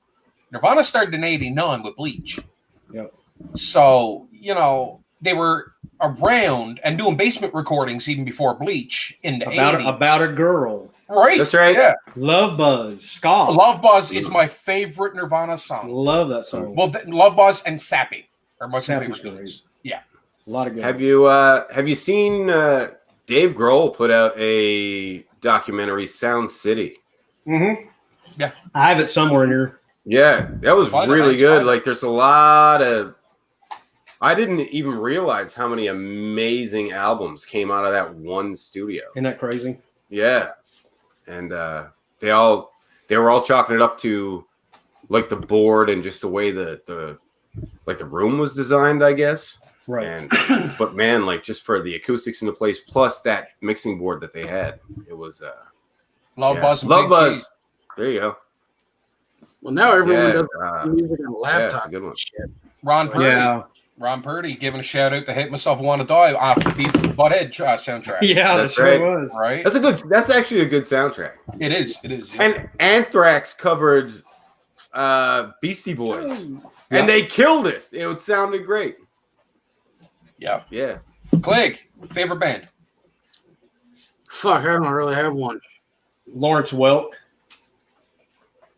Nirvana started in 89 with Bleach. Yep. So, they were around and doing basement recordings even before Bleach in the 80s. About a girl. Right. That's right. Yeah. Love Buzz. Ska. Love Buzz is my favorite Nirvana song. Love that song. Well, Love Buzz and Sappy are my favorite ones. Yeah. A lot of good. Have you seen Dave Grohl put out a documentary, Sound City? Mm-hmm. Yeah. I have it somewhere in here. Yeah, that was really good. Like, there's a lot of. I didn't even realize how many amazing albums came out of that one studio. Isn't that crazy? Yeah, and they were all chalking it up to like the board and just the way the room was designed, I guess. Right. But man, like just for the acoustics in the place, plus that mixing board that they had, it was Love Buzz. Love Buzz. There you go. Well, now everyone does music on a laptop. Yeah, that's a good one. Shit. Ron Purdy. Yeah. Ron Purdy giving a shout out to "Hate Myself, Want to Die" off the Butthead soundtrack. Yeah, that's right. Was right. That's actually a good soundtrack. It is. Yeah. And Anthrax covered Beastie Boys, and they killed it. It sounded great. Yeah. Yeah. Clegg, favorite band? Fuck, I don't really have one. Lawrence Welk.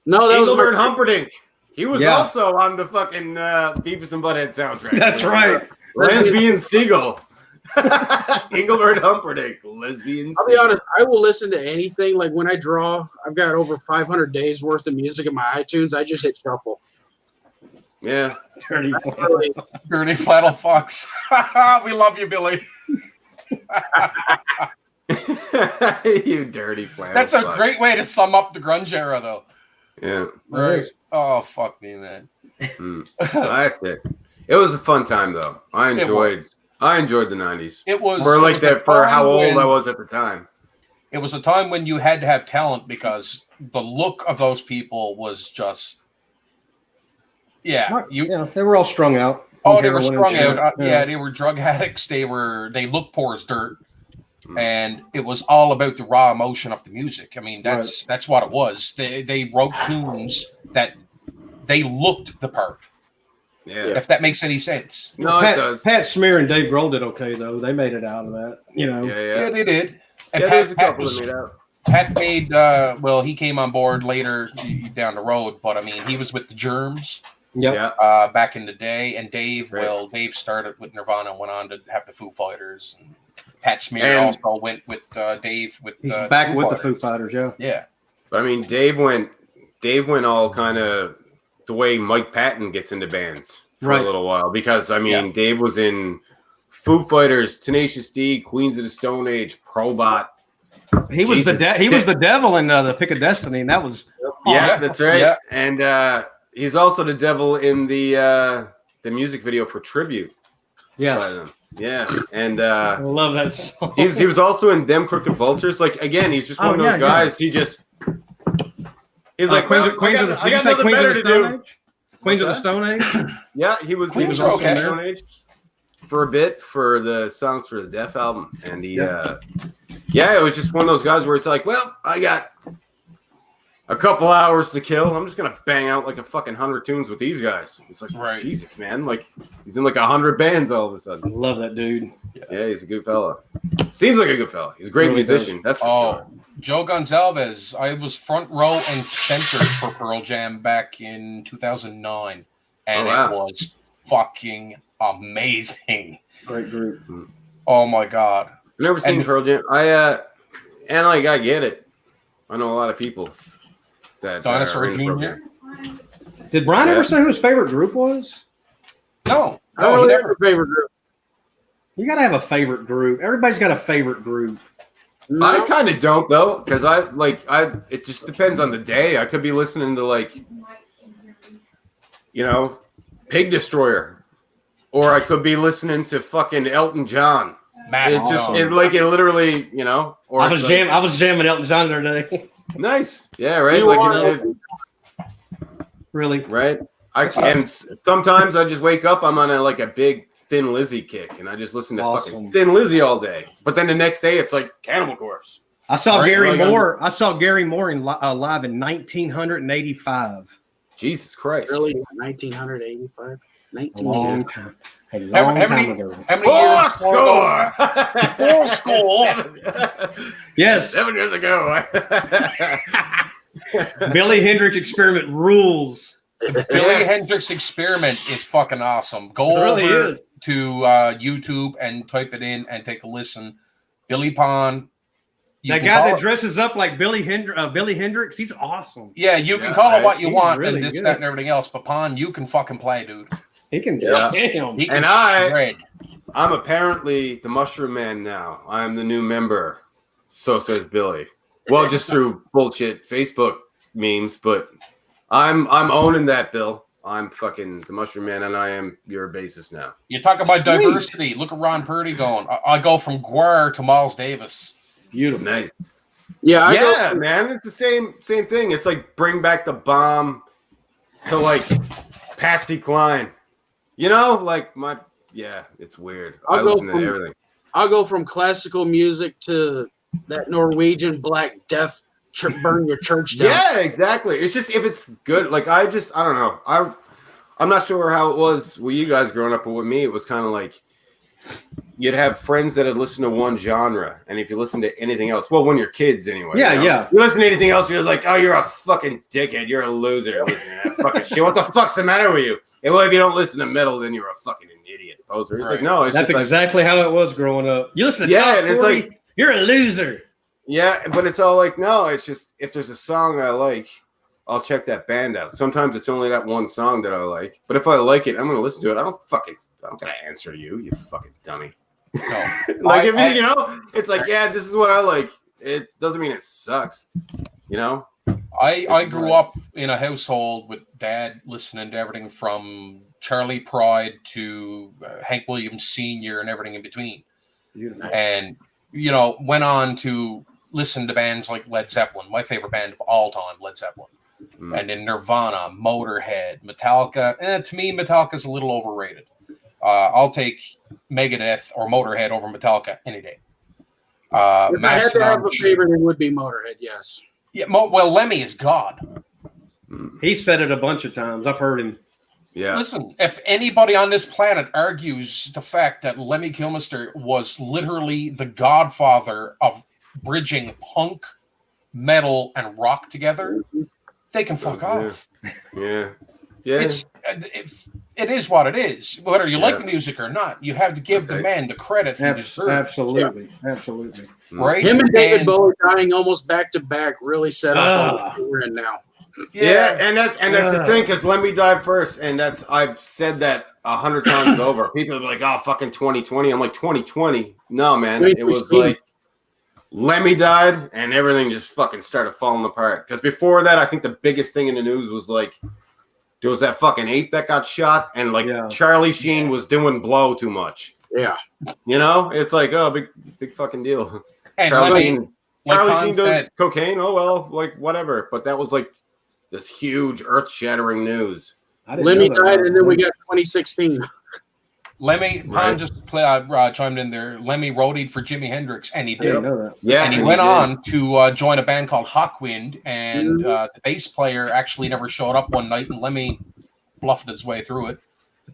No, that Engelbert was Humperdinck. He was also on the fucking Beavis and Butthead soundtrack. That's right. Lesbian Seagull. Engelbert Humperdinck, lesbians. I'll be honest, I will listen to anything. Like when I draw, I've got over 500 days worth of music in my iTunes. I just hit shuffle. Yeah. Dirty flannel fox. We love you, Billy. You dirty flannel That's a great way to sum up the grunge era, though. Yeah. Right. Oh, fuck me, man. That's it. It was a fun time, though. I enjoyed the 90s. It was for how old I was at the time. It was a time when you had to have talent because the look of those people was just they were all strung out. Oh, they were strung out. They were drug addicts. They looked poor as dirt. And it was all about the raw emotion of the music. I mean, that's what it was. They wrote tunes that they looked the part. Yeah. If that makes any sense. No, it does. Pat Smear and Dave Grohl did okay, though. They made it out of that, Yeah, they did. And there's a couple that made out. Pat made, he came on board later down the road, but I mean, he was with the Germs. Yeah. Back in the day. And Dave, Dave started with Nirvana and went on to have the Foo Fighters. And Pat Smear also went with Dave. He's back with the Foo Fighters, yeah. But I mean, Dave went all kind of the way Mike Patton gets into bands for a little while because I mean, Dave was in Foo Fighters, Tenacious D, Queens of the Stone Age, Probot. He was the devil in the Pick of Destiny, and that was that's right. Yeah. And he's also the devil in the music video for Tribute. Yeah. Yeah, and I love that song. He was also in Them Crooked Vultures. Like again, he's just one of those guys. He's like Queens of the Stone Age. Yeah, he was also in Stone Age for a bit for the songs for the Deaf album, and he it was just one of those guys where it's like, well, I got a couple hours to kill. I'm just gonna bang out like a fucking 100 tunes with these guys. It's like, Jesus, man! Like he's in like 100 bands all of a sudden. I love that dude. Yeah, he's a good fella. Seems like a good fella. He's a great musician. That's for sure. Joe Gonsalves. I was front row and center for Pearl Jam back in 2009, and it was fucking amazing. Great group. Oh my god! I've never seen Pearl Jam. I get it. I know a lot of people. Dinosaur Jr. Did Brian ever say who his favorite group was? No, I don't really have a favorite group. You got to have a favorite group. Everybody's got a favorite group. No. I kind of don't though, because it just depends on the day. I could be listening to Pig Destroyer, or I could be listening to fucking Elton John. It literally, Or I was jamming Elton John the other day. Nice, yeah, right. Really, right. And sometimes I just wake up. I'm on a big Thin Lizzy kick, and I just listen to fucking Thin Lizzy all day. But then the next day, it's like Cannibal Corpse. I saw Gary Moore. I saw Gary Moore live in 1985. Jesus Christ! Really, 1985. A long time. How many years? Score! Full score. Yes. 7 years ago. Billy Hendrix Experiment rules. The Billy Hendrix Experiment is fucking awesome. Go over to YouTube and type it in and take a listen. Billy Pond. That guy that dresses up like Billy Hendrix, he's awesome. Yeah, you can call it what you want and this, that, and everything else, but Pond, you can fucking play, dude. He can damn. He can shred. I'm apparently the Mushroom Man now. I'm the new member. So says Billy. Well, just through bullshit Facebook memes, but I'm owning that, Bill. I'm fucking the Mushroom Man, and I am your bassist now. You talk about diversity. Look at Ron Purdy going. I go from Guar to Miles Davis. Beautiful. Nice. Yeah, man. It's the same thing. It's like bring back the bomb to Patsy Cline. It's weird. I listen to everything. I'll go from classical music to that Norwegian Black Death burn your church down. Yeah, exactly. It's just if it's good. I don't know. I'm not sure how it was with you guys growing up, but with me, it was kind of like you'd have friends that had listened to one genre, and if you listen to anything else, well, when you're kids anyway. Yeah. You listen to anything else, you're just like, oh, you're a fucking dickhead. You're a loser. Listening to that fucking shit. What the fuck's the matter with you? And well, if you don't listen to metal, then you're a fucking idiot. idiot, poser. He's like, no, it's that's just exactly how it was growing up. You listen to Top 40, it's like, you're a loser. Yeah, but it's all like, no, it's just if there's a song I like, I'll check that band out. Sometimes it's only that one song that I like, but if I like it, I'm gonna listen to it. I'm gonna answer you, you fucking dummy. No. Like you know, it's like, yeah, this is what I like. It doesn't mean it sucks, you know. I grew up in a household with Dad listening to everything from Charlie Pride to Hank Williams Sr. and everything in between. Nice. And, you know, went on to listen to bands like Led Zeppelin, my favorite band of all time, Led Zeppelin. And then Nirvana, Motorhead, Metallica. To me, Metallica's a little overrated. I'll take Megadeth or Motorhead over Metallica any day. If I had to have a favorite, it would be Motorhead, yes. Yeah, well, Lemmy is God. He said it a bunch of times. I've heard him. Yeah. Listen, if anybody on this planet argues the fact that Lemmy Kilmister was literally the godfather of bridging punk, metal, and rock together, they can fuck off. Yeah. It is what it is. Whether you like the music or not, you have to give the man the credit he deserves. Absolutely. Right? Him and David Bowie dying almost back to back really set off what we're in now. Yeah, and that's the thing, because Lemmy died first, and I've said that 100 times over. People are like, "Oh, fucking 2020." I'm like, 2020? No, man. It was like Lemmy died, and everything just fucking started falling apart. Because before that, I think the biggest thing in the news was like, there was that fucking ape that got shot, and Charlie Sheen was doing blow too much. Yeah, you know, it's like, oh, big fucking deal. And Charlie Sheen does cocaine. Oh well, like whatever. But that was like this huge, earth-shattering news. Lemmy died, and then we got 2016. Lemmy, Pon just chimed in there. Lemmy roadied for Jimi Hendrix, and he did. Yeah, and he went on to join a band called Hawkwind, and the bass player actually never showed up one night, and Lemmy bluffed his way through it,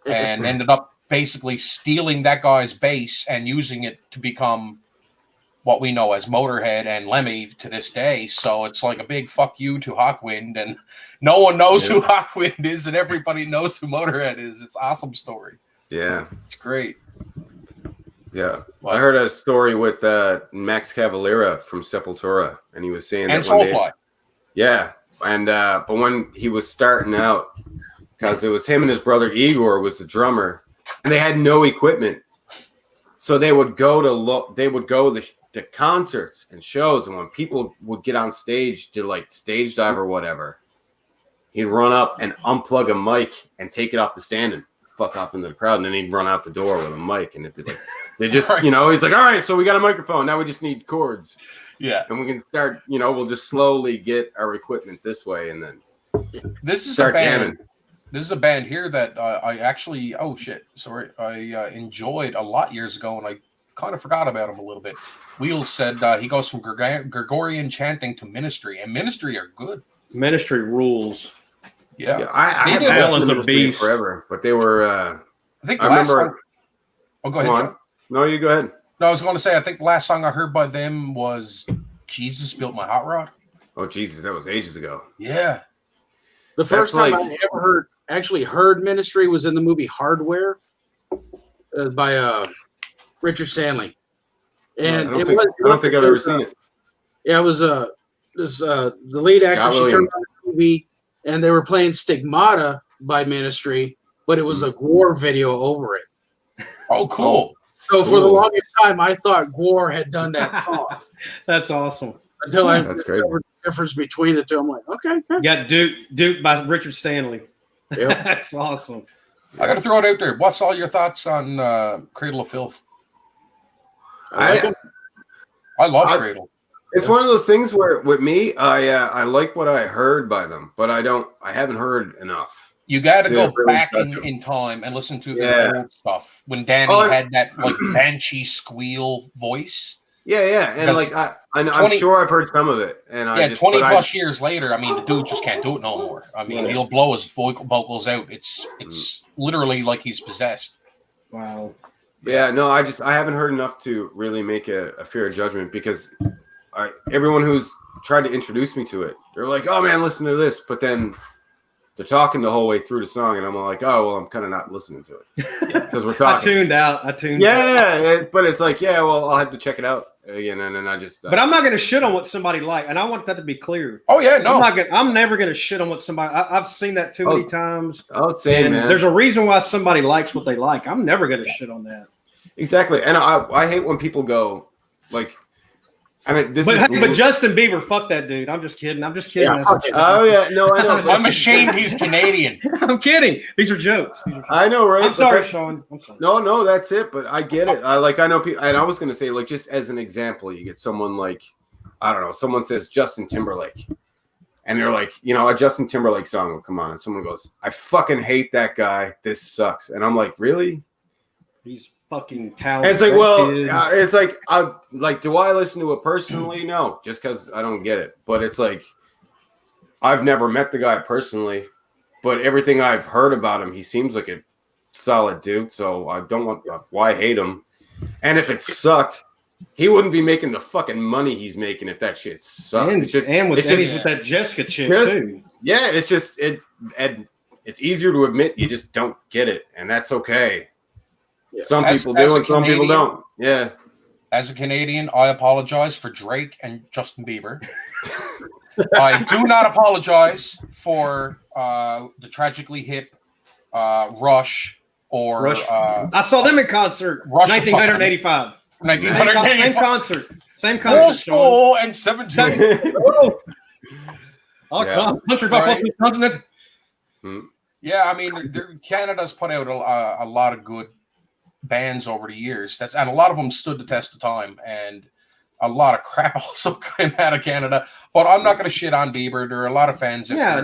and ended up basically stealing that guy's bass and using it to become what we know as Motorhead and Lemmy to this day. So it's like a big fuck you to Hawkwind, and no one knows who Hawkwind is, and everybody knows who Motorhead is. It's an awesome story. Yeah, it's great. Yeah, I heard a story with Max Cavalera from Sepultura, and he was saying and that one Soulfly. Day, yeah, and but when he was starting out, because it was him and his brother Igor was the drummer, and they had no equipment, so they would go to concerts and shows, and when people would get on stage to like stage dive or whatever, he'd run up and unplug a mic and take it off the stand and fuck off into the crowd, and then he'd run out the door with a mic, and it'd be like, they just, you know, he's like, all right, so we got a microphone, now we just need chords, and we can start, you know, we'll just slowly get our equipment this way, and then this is start jamming. This is a band here that I actually, I enjoyed a lot years ago, and I kind of forgot about him a little bit. Wheels said he goes from Gregorian chanting to Ministry, and Ministry are good. Ministry rules. Yeah, I had listened to Ministry forever, but they were. I think I remember. Oh, go ahead. John. No, you go ahead. No, I was going to say I think the last song I heard by them was "Jesus Built My Hot Rod." Oh Jesus, that was ages ago. Yeah, the first time I ever heard Ministry was in the movie Hardware by Richard Stanley, and I don't think I've ever seen it. Yeah, it was the lead actress. She turned on the movie. And they were playing Stigmata by Ministry, but it was a Gwar video over it. Oh, cool. So for the longest time, I thought Gwar had done that song. That's awesome. Until I discovered the difference between the two. I'm like, okay. You got Duke by Richard Stanley. Yep. That's awesome. I got to throw it out there. What's all your thoughts on Cradle of Filth? I love Cradle. It's one of those things where, with me, I like what I heard by them, but I haven't heard enough. You got to go back in time and listen to the old stuff when Danny had that like banshee squeal voice. Yeah, and like I'm sure I've heard some of it, and 20 plus years later, I mean, the dude just can't do it no more. I mean, he'll blow his vocals out. It's literally like he's possessed. Wow. Yeah, no, I haven't heard enough to really make a fair judgment because. Everyone who's tried to introduce me to it, they're like, "Oh man, listen to this," but then they're talking the whole way through the song, and I'm like, oh well, I'm kind of not listening to it because we're talking. I tuned out. But it's like, yeah, well, I'll have to check it out again, and then I just. But I'm not going to shit on what somebody like, and I want that to be clear. Oh yeah, no, I'm never going to shit on what somebody. I've seen that too many times. Oh, same, man. There's a reason why somebody likes what they like. I'm never going to shit on that. Exactly, and I hate when people go like. I mean, but Justin Bieber, fuck that dude. I'm just kidding. Yeah, oh yeah, no, I know. I'm ashamed he's Canadian. I'm kidding. These are jokes. I know, right? I'm sorry, Sean. I'm sorry. No, that's it. But I get it. I know people, and I was gonna say, like, just as an example, you get someone like, I don't know, someone says Justin Timberlake, and they're like, a Justin Timberlake song will come on, and someone goes, I fucking hate that guy. This sucks, and I'm like, really? He's fucking talented. And it's like, well, it's like, do I listen to it personally? No, just because I don't get it. But it's like, I've never met the guy personally, but everything I've heard about him, he seems like a solid dude. So I don't want why hate him. And if it sucked, he wouldn't be making the fucking money he's making if that shit sucked. And he's with that Jessica chick too. Yeah, it's just it's easier to admit you just don't get it, and that's okay. Yeah. Some people do and some people don't. Yeah. As a Canadian, I apologize for Drake and Justin Bieber. I do not apologize for the Tragically Hip, Rush, or Rush. I saw them in concert. Rush 1985. Same concert. Full school and 17. Country off the continent. Yeah, I mean, Canada's put out a lot of good bands over the years. And a lot of them stood the test of time, and a lot of crap also came out of Canada. But I'm not going to shit on Bieber. There are a lot of fans. I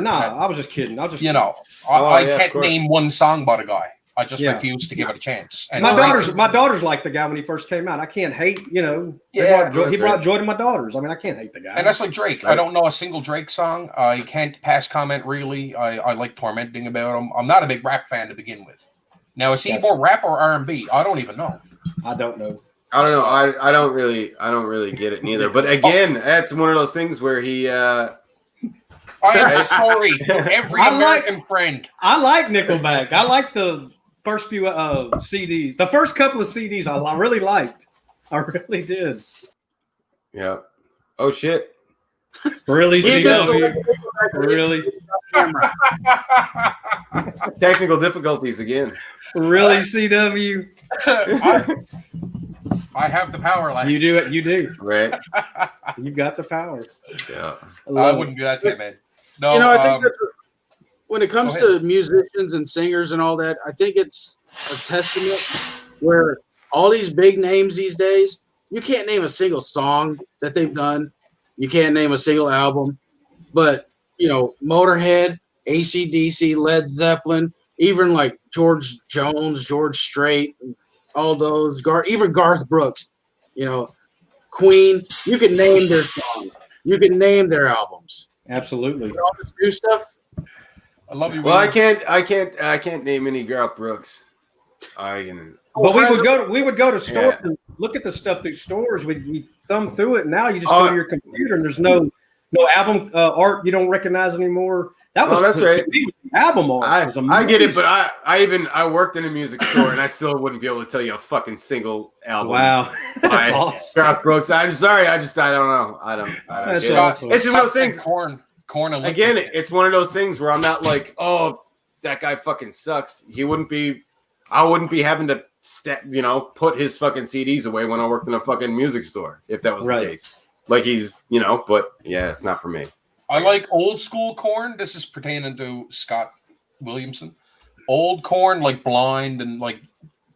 was just kidding. I can't name one song by the guy. I just refuse to give it a chance. And my daughters liked the guy when he first came out. I can't hate. He brought joy to my daughters. I mean, I can't hate the guy. And that's like Drake. Right. I don't know a single Drake song. I can't pass comment really. I like tormenting about him. I'm not a big rap fan to begin with. Now, is he more rap or R&B? I don't even know. I don't know. I don't know. I don't really get it neither. But again, that's one of those things where he. I am sorry to every American friend. I like Nickelback. I like the first few CDs. The first couple of CDs I really liked. I really did. Yeah. Oh shit. Really, CW? Really? Technical difficulties again. Really, CW? I have the power, lads. You do it. You do. Right. You got the power. Yeah. I wouldn't do that to you, man. No, I think when it comes to musicians and singers and all that, I think it's a testament where all these big names these days, you can't name a single song that they've done. You can't name a single album. But, Motorhead, AC/DC, Led Zeppelin, even like George Jones, George Strait, all those, even Garth Brooks, Queen, you can name their songs. You can name their albums. Absolutely. All this new stuff. I love you. Well, I can't name any Garth Brooks. But we would go to stores and look at the stuff through stores. We thumb through it. Now you just go to your computer and there's no album art you don't recognize anymore. That's right. Album art. I get it, but I worked in a music store and I still wouldn't be able to tell you a fucking single album. Wow, that's awesome. Garth Brooks. I'm sorry. I don't know. I don't. That's awesome. It's just one of those things. Corn. Again, it's one of those things where I'm not like, oh, that guy fucking sucks. I wouldn't be having to, put his fucking CDs away when I worked in a fucking music store if that was the case. Like he's, but yeah, it's not for me. I like old school Corn. This is pertaining to Scott Williamson. Old Corn, like Blind and like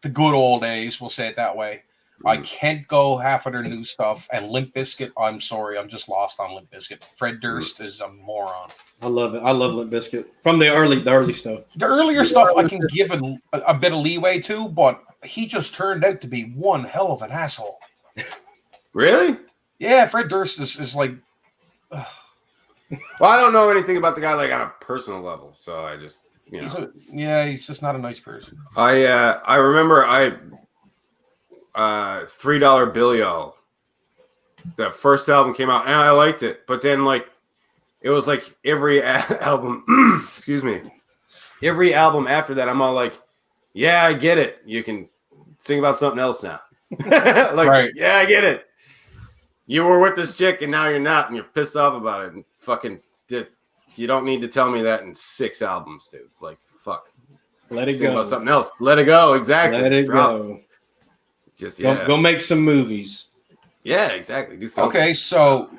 the good old days, we'll say it that way. I can't go half of their new stuff. And Limp Bizkit, I'm sorry, I'm just lost on Limp Bizkit. Fred Durst is a moron. I love it. I love Limp Bizkit from the early stuff. The earlier stuff I can give a bit of leeway to, but he just turned out to be one hell of an asshole. Really? Yeah, Fred Durst is like. Well, I don't know anything about the guy like on a personal level, so I just he's just not a nice person. I remember $3 Bill Y'all. The first album came out and I liked it, but then like it was like every album, excuse me, every album after that, I'm all like, yeah, I get it. You can sing about something else now. Right. Yeah, I get it. You were with this chick and now you're not, and you're pissed off about it. And fucking, you don't need to tell me that in 6 albums, dude. Like, fuck. Let it sing go. About something else. Let it go. Exactly. Let it go. Just go make some movies. Yeah, exactly. Do something. Okay, so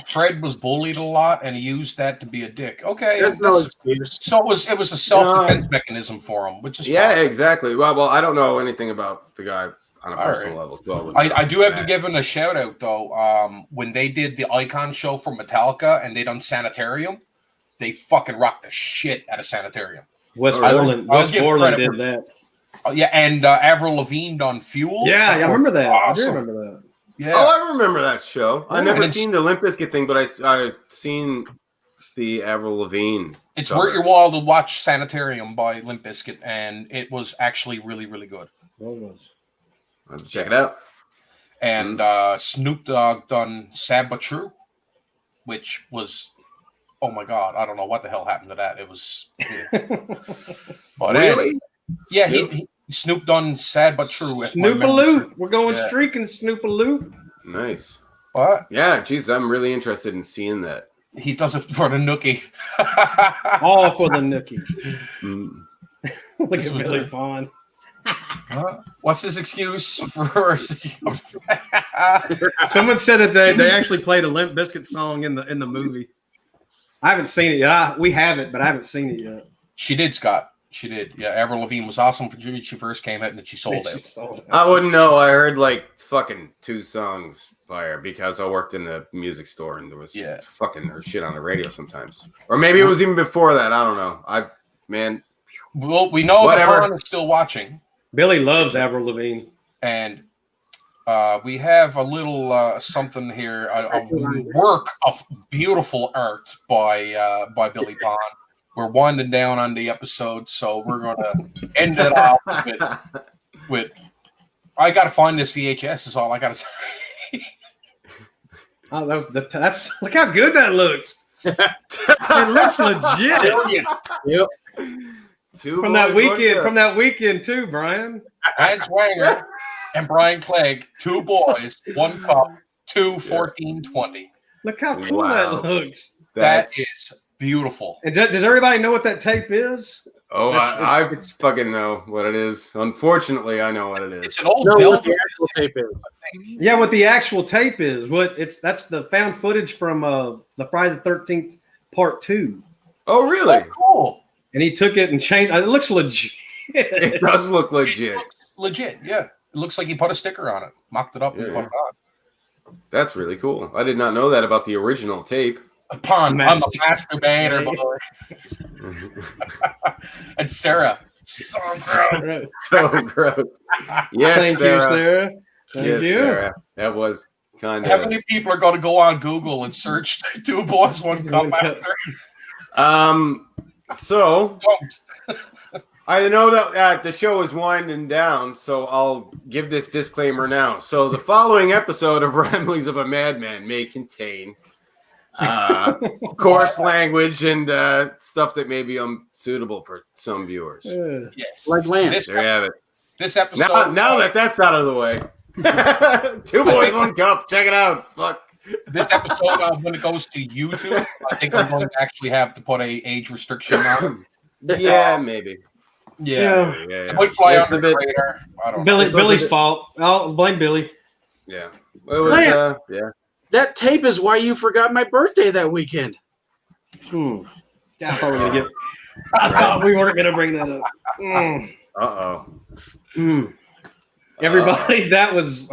Fred was bullied a lot, and he used that to be a dick. Okay, no excuse. So it was a self-defense mechanism for him, which is fine. Exactly. Well, I don't know anything about the guy on a personal level. So I do have to give him a shout out though. When they did the Icon show for Metallica and they done Sanitarium, they fucking rocked the shit out of Sanitarium. West Borland did that. Yeah, and Avril Lavigne on Fuel. Yeah, I remember that. Awesome. I do remember that. Yeah. Oh, I remember that show. I never seen the Limp Bizkit thing, but I seen the Avril Lavigne. It's worth your while to watch Sanitarium by Limp Bizkit, and it was actually really, really good. I'll have to check it out. And Snoop Dogg done Sad But True, which was, oh my God, I don't know what the hell happened to that. It was, but really? Yeah, Snoop done Sad But True. Snoop-a-loop. We're going streaking Snoop-a-loop. Nice. What? Yeah, geez, I'm really interested in seeing that. He does it for the nookie. All for the nookie. Look at Billy Vaughn. What's his excuse for? Someone said that they actually played a Limp Bizkit song in the movie. I haven't seen it yet. We have it, but I haven't seen it yet. She did, Scott. She did. Yeah, Avril Lavigne was awesome when she first came out, and then she sold it. I wouldn't know. I heard like fucking 2 songs by her because I worked in the music store and there was fucking her shit on the radio sometimes. Or maybe it was even before that. I don't know. Well, we know that Ron is still watching. Billy loves Avril Lavigne. And we have a little something here, a work of beautiful art by Billy Pond. We're winding down on the episode, so we're going to end it off with I got to find this VHS is all I got to say. Oh, that's look how good that looks. It looks legit. Yep. From that weekend too, Brian. Lance Wagner and Brian Clegg, 2 boys, 1 cup, 2 14-20. Look how cool that looks. That is beautiful. And does everybody know what that tape is? Oh, I fucking know what it is. Unfortunately, I know what it is. It's an old what the actual tape is. Yeah, what the actual tape is. That's the found footage from the Friday the 13th Part 2. Oh, really? Oh, cool. And he took it and changed. It looks legit. It does look legit. It looks legit, yeah. It looks like he put a sticker on it, mocked it up, and put it on. That's really cool. I did not know that about the original tape. I'm a masturbator, boy. And Sarah, so gross. So gross. Yes, Thank you, Sarah. Thank you. Sarah. That was kind of. How many people are going to go on Google and search 2 boys, 1 cup after? So I know that the show is winding down, so I'll give this disclaimer now. So the following episode of Ramblings of a Madman may contain coarse language and stuff that may be unsuitable for some viewers. Yes, like Lance. There you have it. This episode. Now that's out of the way. 2 boys, 1 cup. Check it out. Fuck. This episode, when it goes to YouTube, I think I'm going to actually have to put a age restriction on. Yeah, maybe. Yeah. It might fly under the radar. I don't know. Billy's fault. I'll blame Billy. Yeah. It was, That tape is why you forgot my birthday that weekend. Yeah, I thought we weren't gonna bring that up. Everybody, that was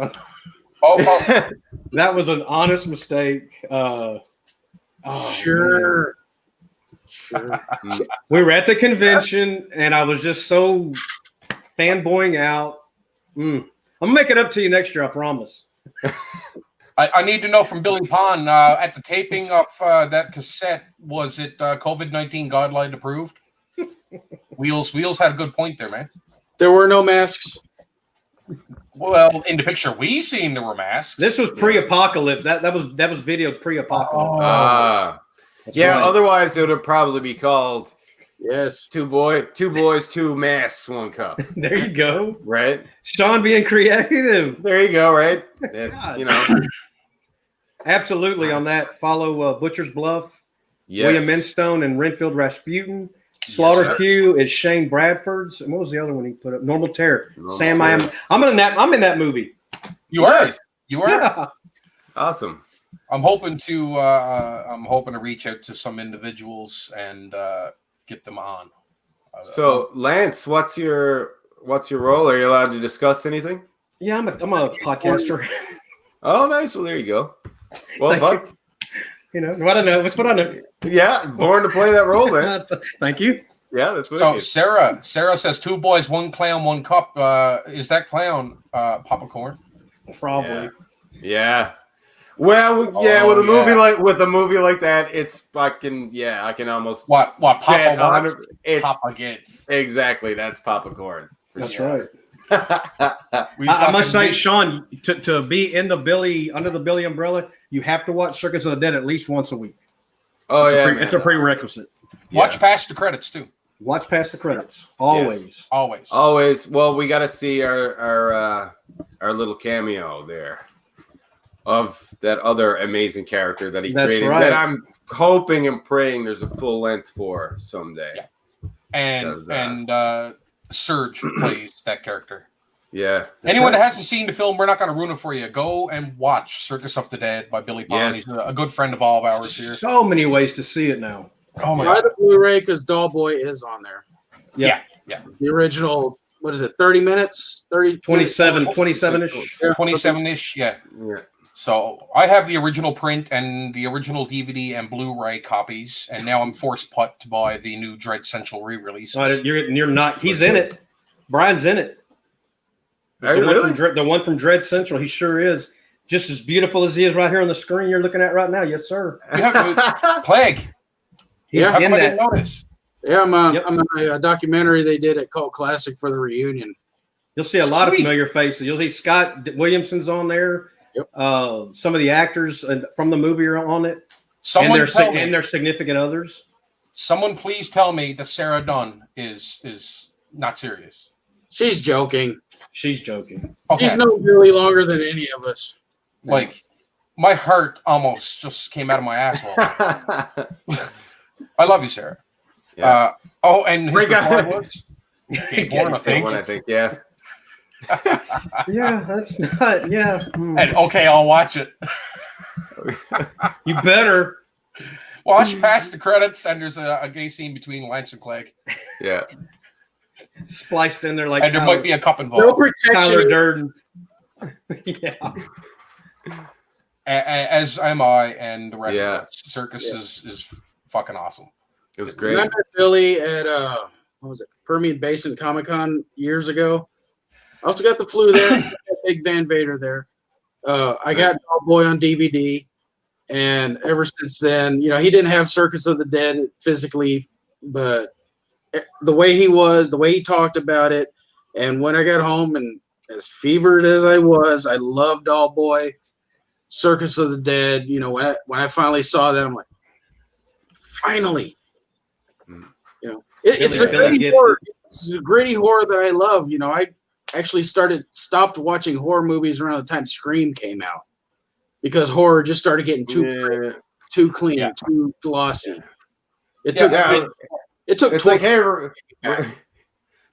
that was an honest mistake. Sure. We were at the convention, and I was just so fanboying out. I'm gonna make it up to you next year, I promise. I need to know from Billy Pond, at the taping of that cassette, was it COVID-19 guideline approved? Wheels had a good point there, man. There were no masks. Well, in the picture we seen, there were masks. This was pre-apocalypse. That was videoed pre-apocalypse. That's right. Otherwise it would probably be called two boys, two masks, one cup. There you go. Right? Sean being creative. There you go, right? Absolutely on that. Follow Butcher's Bluff, William Minstone and Renfield Rasputin. Slaughter Q is Shane Bradford's. And what was the other one he put up? Normal Terror. I'm in that movie. You are. You are. Yeah. Awesome. I'm hoping to reach out to some individuals and get them on. So Lance, what's your role? Are you allowed to discuss anything? Yeah, I'm a podcaster. Oh, nice. Well, there you go. Well, fuck. What I know. What's what I know. Yeah, born to play that role, man. Thank you. Yeah, that's what so. Sarah says 2 boys, 1 clown, 1 cup. Is that clown Papa Corn? Probably. Yeah. Well, with a movie like that, it's fucking I can almost what Papa wants, Papa gets. Exactly, that's Papa Corn. That's right. I must say, Sean, to be under the Billy umbrella, you have to watch Circus of the Dead at least once a week. Oh, it's a prerequisite. Watch past the credits too. Watch past the credits. Always. Yes. Always. Always. Well, we got to see our little cameo there of that other amazing character that he created. Right. That I'm hoping and praying there's a full length for someday. Yeah. And Serge plays that character. Yeah. Anyone that hasn't seen the film, we're not going to ruin it for you. Go and watch Circus of the Dead by Billy Bond. He's a good friend of all of ours here. So many ways to see it now. Oh my God. Buy the Blu-ray because Doll Boy is on there. Yeah. The original, what is it, 30 minutes? 27-ish. 27-ish, yeah. So I have the original print and the original DVD and Blu-ray copies, and now I'm forced to buy the new Dread Central re-releases. You're not. He's in it. Brian's in it. The one from Dread Central, he sure is. Just as beautiful as he is right here on the screen you're looking at right now. Yes, sir. Clegg. He's in that. Notice. Yeah, I'm on a documentary they did at Cult Classic for the reunion. You'll see a lot of familiar faces. You'll see Scott Williamson's on there. Yep. Some of the actors from the movie are on it. And their significant others. Someone please tell me that Sarah Dunn is not serious. She's joking. She's joking. Okay. She's known Billy longer than any of us. Like, my heart almost just came out of my asshole. I love you, Sarah. Yeah. And his report was Gayborn, I think. Yeah. Yeah, that's not. Yeah. And okay, I'll watch it. You better watch past the credits, and there's a gay scene between Lance and Clegg. Yeah. Spliced in there like. And there might be a cup involved. No protection. Tyler Durden. Yeah. As am I, and the rest of it. Circus is fucking awesome. It was great. I met Philly at what was it, Permian Basin Comic-Con years ago. I also got the flu there. Big Van Vader there. I got Doll Boy on DVD, and ever since then, he didn't have Circus of the Dead physically, but the way he talked about it, and when I got home and as fevered as I was, I loved Doll Boy. Circus of the Dead. When I finally saw that, I'm like, finally. It's a gritty horror. It's a gritty horror that I love. I actually stopped watching horror movies around the time Scream came out because horror just started getting too clean, too glossy. It took. It's like, hey,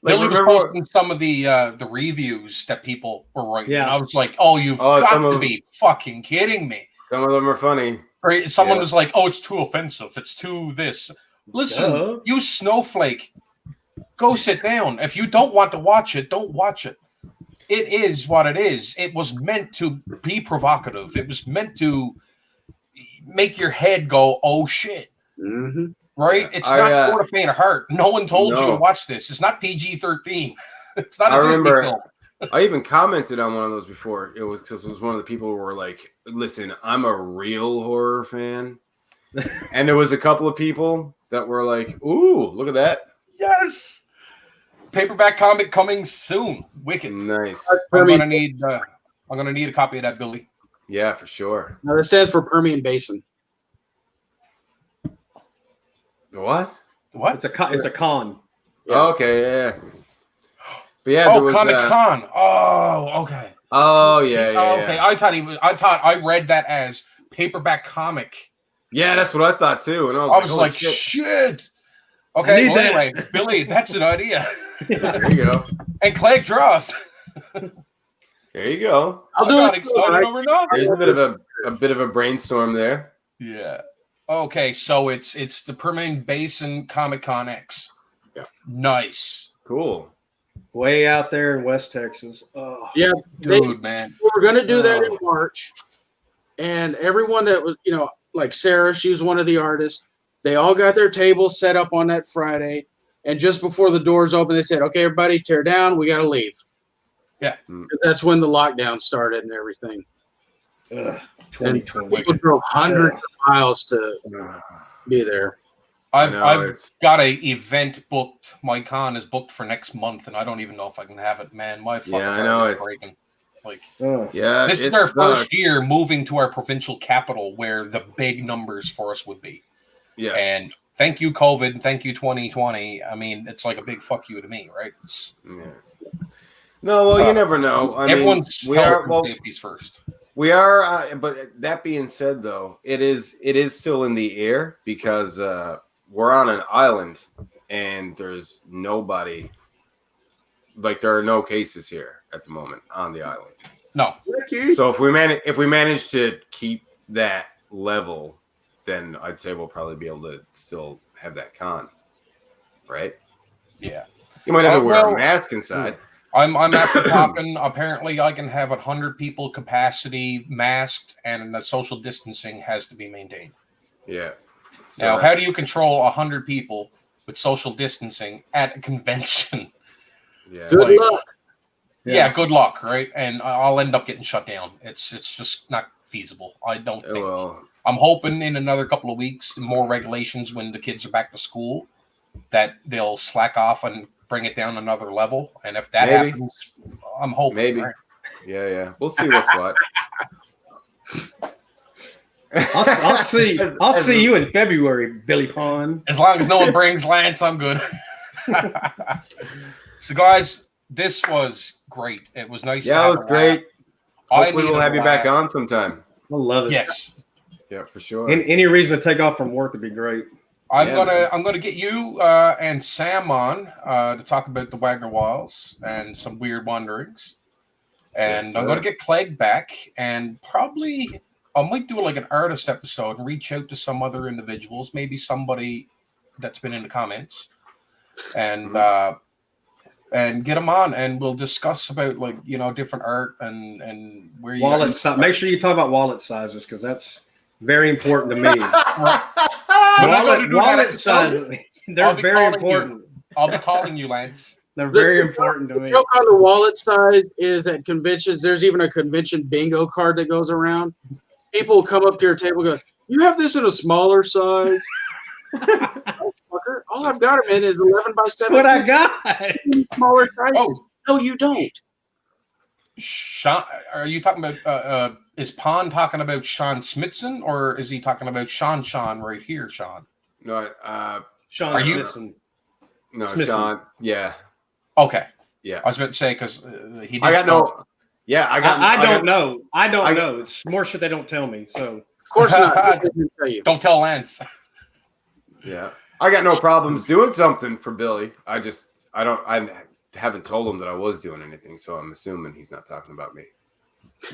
Billy was posting some of the reviews that people were writing. Yeah. And I was like, "Oh, you've got to be fucking kidding me!" Some of them are funny. Right? Someone was like, "Oh, it's too offensive. It's too this." Listen, you snowflake, go sit down. If you don't want to watch it, don't watch it. It is what it is. It was meant to be provocative. It was meant to make your head go, "Oh shit!" Mm-hmm. Right? It's not for the faint of heart. No one told you to watch this. It's not PG-13. It's not a Disney film. I even commented on one of those before. It was because it was one of the people who were like, "Listen, I'm a real horror fan," and there was a couple of people that were like, "Ooh, look at that!" Yes, paperback comic coming soon. Wicked, nice. I'm gonna need a copy of that, Billy. Yeah, for sure. No, that stands for Permian Basin. What? It's a con. Yeah. Oh, okay, yeah. But yeah, Comic-Con. Oh, okay. Oh, yeah. Okay, I thought I read that as paperback comic. Yeah, that's what I thought too. And I was like, shit. Okay, anyway, Billy, that's an idea. There you go. And Clegg draws. There you go. I got excited over nothing. There's a bit of a brainstorm there. Yeah. Okay, so it's the Permian Basin Comic-Con X. Yeah. Nice. Cool. Way out there in West Texas. Oh. Yeah, man. We were going to do that in March, and everyone that was, like Sarah, she was one of the artists. They all got their tables set up on that Friday, and just before the doors open, they said, "Okay, everybody, tear down. We got to leave." Yeah, that's when the lockdown started and everything. 2020. People drove hundreds of miles to be there. I've got a event booked. My con is booked for next month, and I don't even know if I can have it. Man, my fucking heart is breaking. This is our first year moving to our provincial capital, where the big numbers for us would be. Yeah, and thank you, COVID. Thank you, 2020. I mean, it's like a big fuck you to me, right? No, well, you never know. Everyone's health and safety's first. We are, but that being said, though, it is still in the air because we're on an island and there's nobody. Like, there are no cases here at the moment on the island. No. So if we manage to keep that level, then I'd say we'll probably be able to still have that con, right? Yeah. You might have to wear a mask inside. I'm after popping. Apparently, I can have 100 people capacity masked, and the social distancing has to be maintained. Yeah. So now, how do you control 100 people with social distancing at a convention? Yeah. Good luck. Yeah, good luck, right? And I'll end up getting shut down. It's just not feasible. I don't think. Well, I'm hoping in another couple of weeks, more regulations when the kids are back to school, that they'll slack off and bring it down another level. And if that happens, I'm hoping. Maybe. Right? Yeah. We'll see what's what. I'll see you in February, Billy Pond. As long as no one brings Lance, I'm good. So, guys, this was great. It was nice. Yeah, it was great. Hopefully, we'll have you back on sometime. I love it. Yes. Yeah, for sure. Any reason to take off from work would be great. I'm gonna get you and Sam on to talk about the Wagner Wilds and some weird wanderings, and I'm gonna get Clegg back, and probably I might do like an artist episode and reach out to some other individuals, maybe somebody that's been in the comments, and get them on, and we'll discuss about different art and where you wallet size. Make sure you talk about wallet sizes because that's very important to me. Wallet sizes, they're very important. I'll be calling you, Lance. They're very important to me. The joke on the wallet size is at conventions. There's even a convention bingo card that goes around. People will come up to your table and go, "You have this in a smaller size?" Oh, fucker. All I've got them in is 11 by 7. What I got? Smaller sizes. No, you don't. Sean, are you talking about? Is Pond talking about Sean Smithson, or is he talking about Sean right here, Sean? No, Sean Smithson. No, Sean. Yeah. Okay. Yeah. I was about to say because he. I got no. Yeah, I don't know. I don't know. It's more shit they don't tell me. So of course not. Don't tell Lance. Yeah, I got no problems doing something for Billy. I haven't told him that I was doing anything, so I'm assuming he's not talking about me.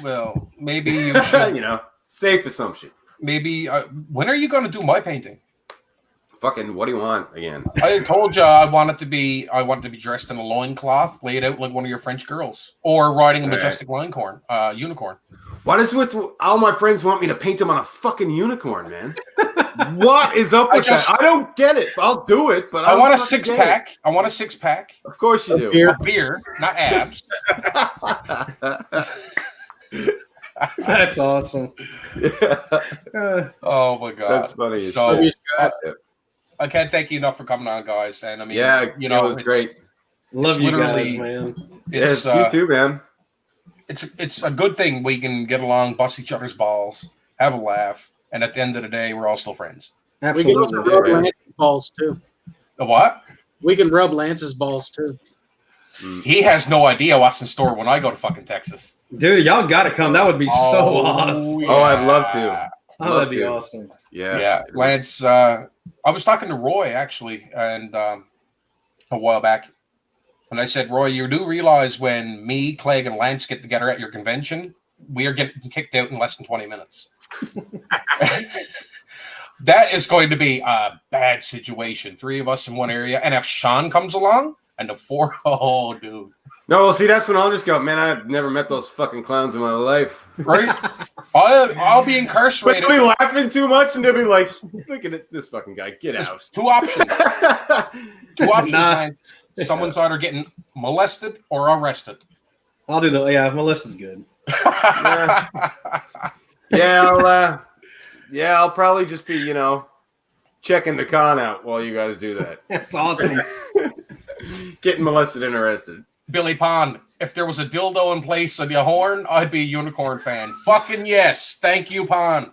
Well, maybe you should. Safe assumption. Maybe when are you going to do my painting? Fucking, what do you want again? I told you I wanted to be dressed in a loincloth, laid out like one of your French girls, or riding a majestic unicorn. What is with all my friends want me to paint them on a fucking unicorn, man? What is up with that? I don't get it. I'll do it, but I want a 6-pack. I want a 6-pack. Of course you do. Of beer, not abs. That's awesome. Yeah. Oh my god, that's funny. So I can't thank you enough for coming on, guys. And I mean, it was great. Love you guys, man. It's you too, man. It's a good thing we can get along, bust each other's balls, have a laugh, and at the end of the day, we're all still friends. Absolutely. We can also rub Lance's balls too. The what? We can rub Lance's balls too. He has no idea what's in store when I go to fucking Texas. Dude, y'all got to come. That would be so awesome. Yeah. Oh, I'd love to. That'd be awesome. Yeah. Lance, I was talking to Roy actually, and a while back, and I said, Roy, you do realize when me, Clegg, and Lance get together at your convention, we are getting kicked out in less than 20 minutes. That is going to be a bad situation. 3 of us in one area, and if Sean comes along, and the 4, oh, dude. No, well, see, that's when I'll just go, man, I've never met those fucking clowns in my life. Right? I'll be incarcerated. But they'll be laughing too much, and they'll be like, look at this fucking guy. Get out. 2 options. 2 options, man. Someone's either getting molested or arrested. I'll do molested's good. I'll probably just be, checking the con out while you guys do that. That's awesome. Getting molested and arrested. Billy Pond, if there was a dildo in place of your horn, I'd be a unicorn fan. Fucking yes. Thank you, Pond.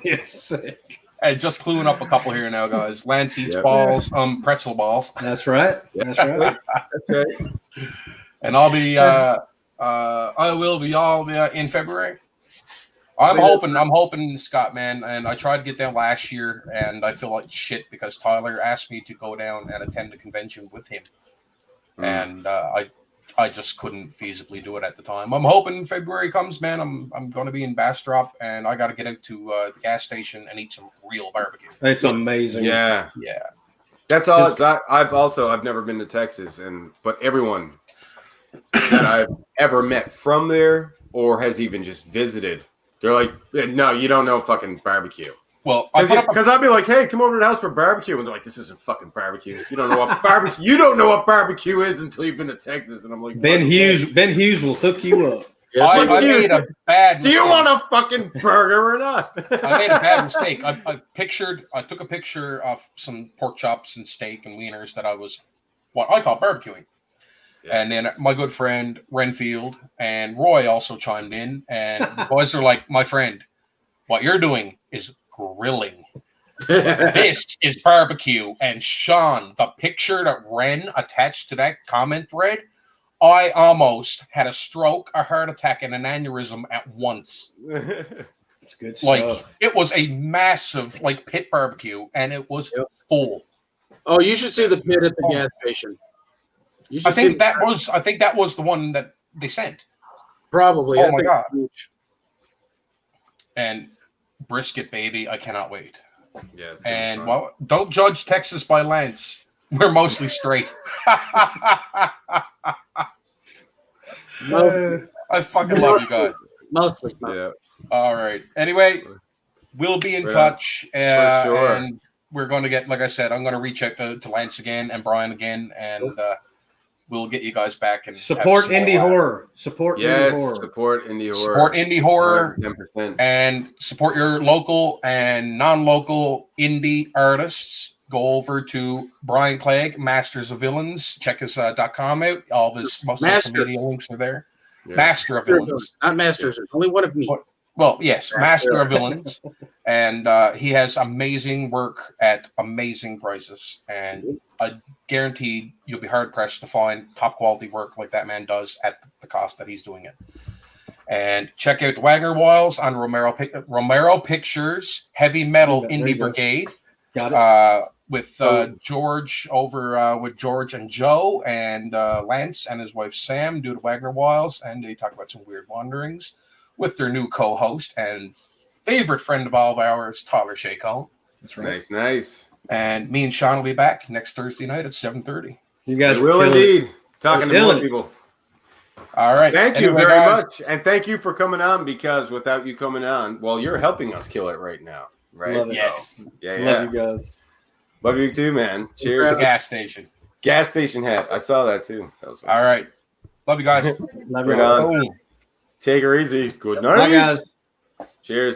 You're sick. Hey, just cluing up a couple here now, guys. Lance eats balls, pretzel balls. That's right. That's right. That's right. And I'll be I will be all in February. I'm hoping, Scott, man, and I tried to get down last year, and I feel like shit because Tyler asked me to go down and attend the convention with him, and I just couldn't feasibly do it at the time. I'm hoping February comes, man. I'm going to be in Bastrop, and I got to get out to the gas station and eat some real barbecue. It's amazing. Yeah. That's all. I've never been to Texas, but everyone that I've ever met from there or has even just visited. They're like, no, you don't know fucking barbecue. Well, because I'd be like, hey, come over to the house for barbecue, and they're like, this isn't fucking barbecue. You don't know what barbecue. You don't know what barbecue is until you've been to Texas. And I'm like, Ben Hughes will hook you up. I made a bad mistake. Do you want a fucking burger or not? I made a bad mistake. I took a picture of some pork chops and steak and wieners that I was what I call barbecuing. And then my good friend Renfield and Roy also chimed in, and the boys are like, my friend, what you're doing is grilling. This is barbecue. And Sean, the picture that Ren attached to that comment thread, I almost had a stroke, a heart attack, and an aneurysm at once. It's good stuff. It was a massive pit barbecue, and it was full. Oh, you should see the pit at the gas station. I think that was the one that they sent. Probably. Oh my god! And brisket, baby, I cannot wait. Yeah. And don't judge Texas by Lance. We're mostly straight. I fucking love you guys. Mostly. Yeah. All right. Anyway, we'll be in touch. For sure. And we're going to get, like I said, I'm going to reach out to Lance again and Brian again, and we'll get you guys back and support indie horror. Support indie horror. Support indie horror. Support indie horror. 10%. And support your local and non-local indie artists. Go over to Brian Clegg, Masters of Villains. Check his .com out. All of his social media links are there. Yeah. Master of Villains. Not Masters. There's only one of me. Well, yes, Master of Villains. And he has amazing work at amazing prices. And I guarantee you'll be hard-pressed to find top-quality work like that man does at the cost that he's doing it. And check out the Wagner Wiles on Romero Pictures, Heavy Metal Indie Brigade. Got it. With George over with George and Joe and Lance and his wife Sam do the Wagner Wiles. And they talk about some weird wanderings with their new co-host and favorite friend of all of ours, Tyler Shacone. That's right. Nice. And me and Sean will be back next Thursday night at 7:30. You guys will indeed. Talking to more people. All right. Thank you very much. And thank you for coming on, because without you coming on, well, you're helping us kill it right now. Right? Love it. Yes. Yeah. Love you guys. Love you too, man. Cheers. The gas station. Gas station hat. I saw that too. That was fun. All right. Love you guys. Love you guys. Take her easy. Good night. Bye, guys. Cheers.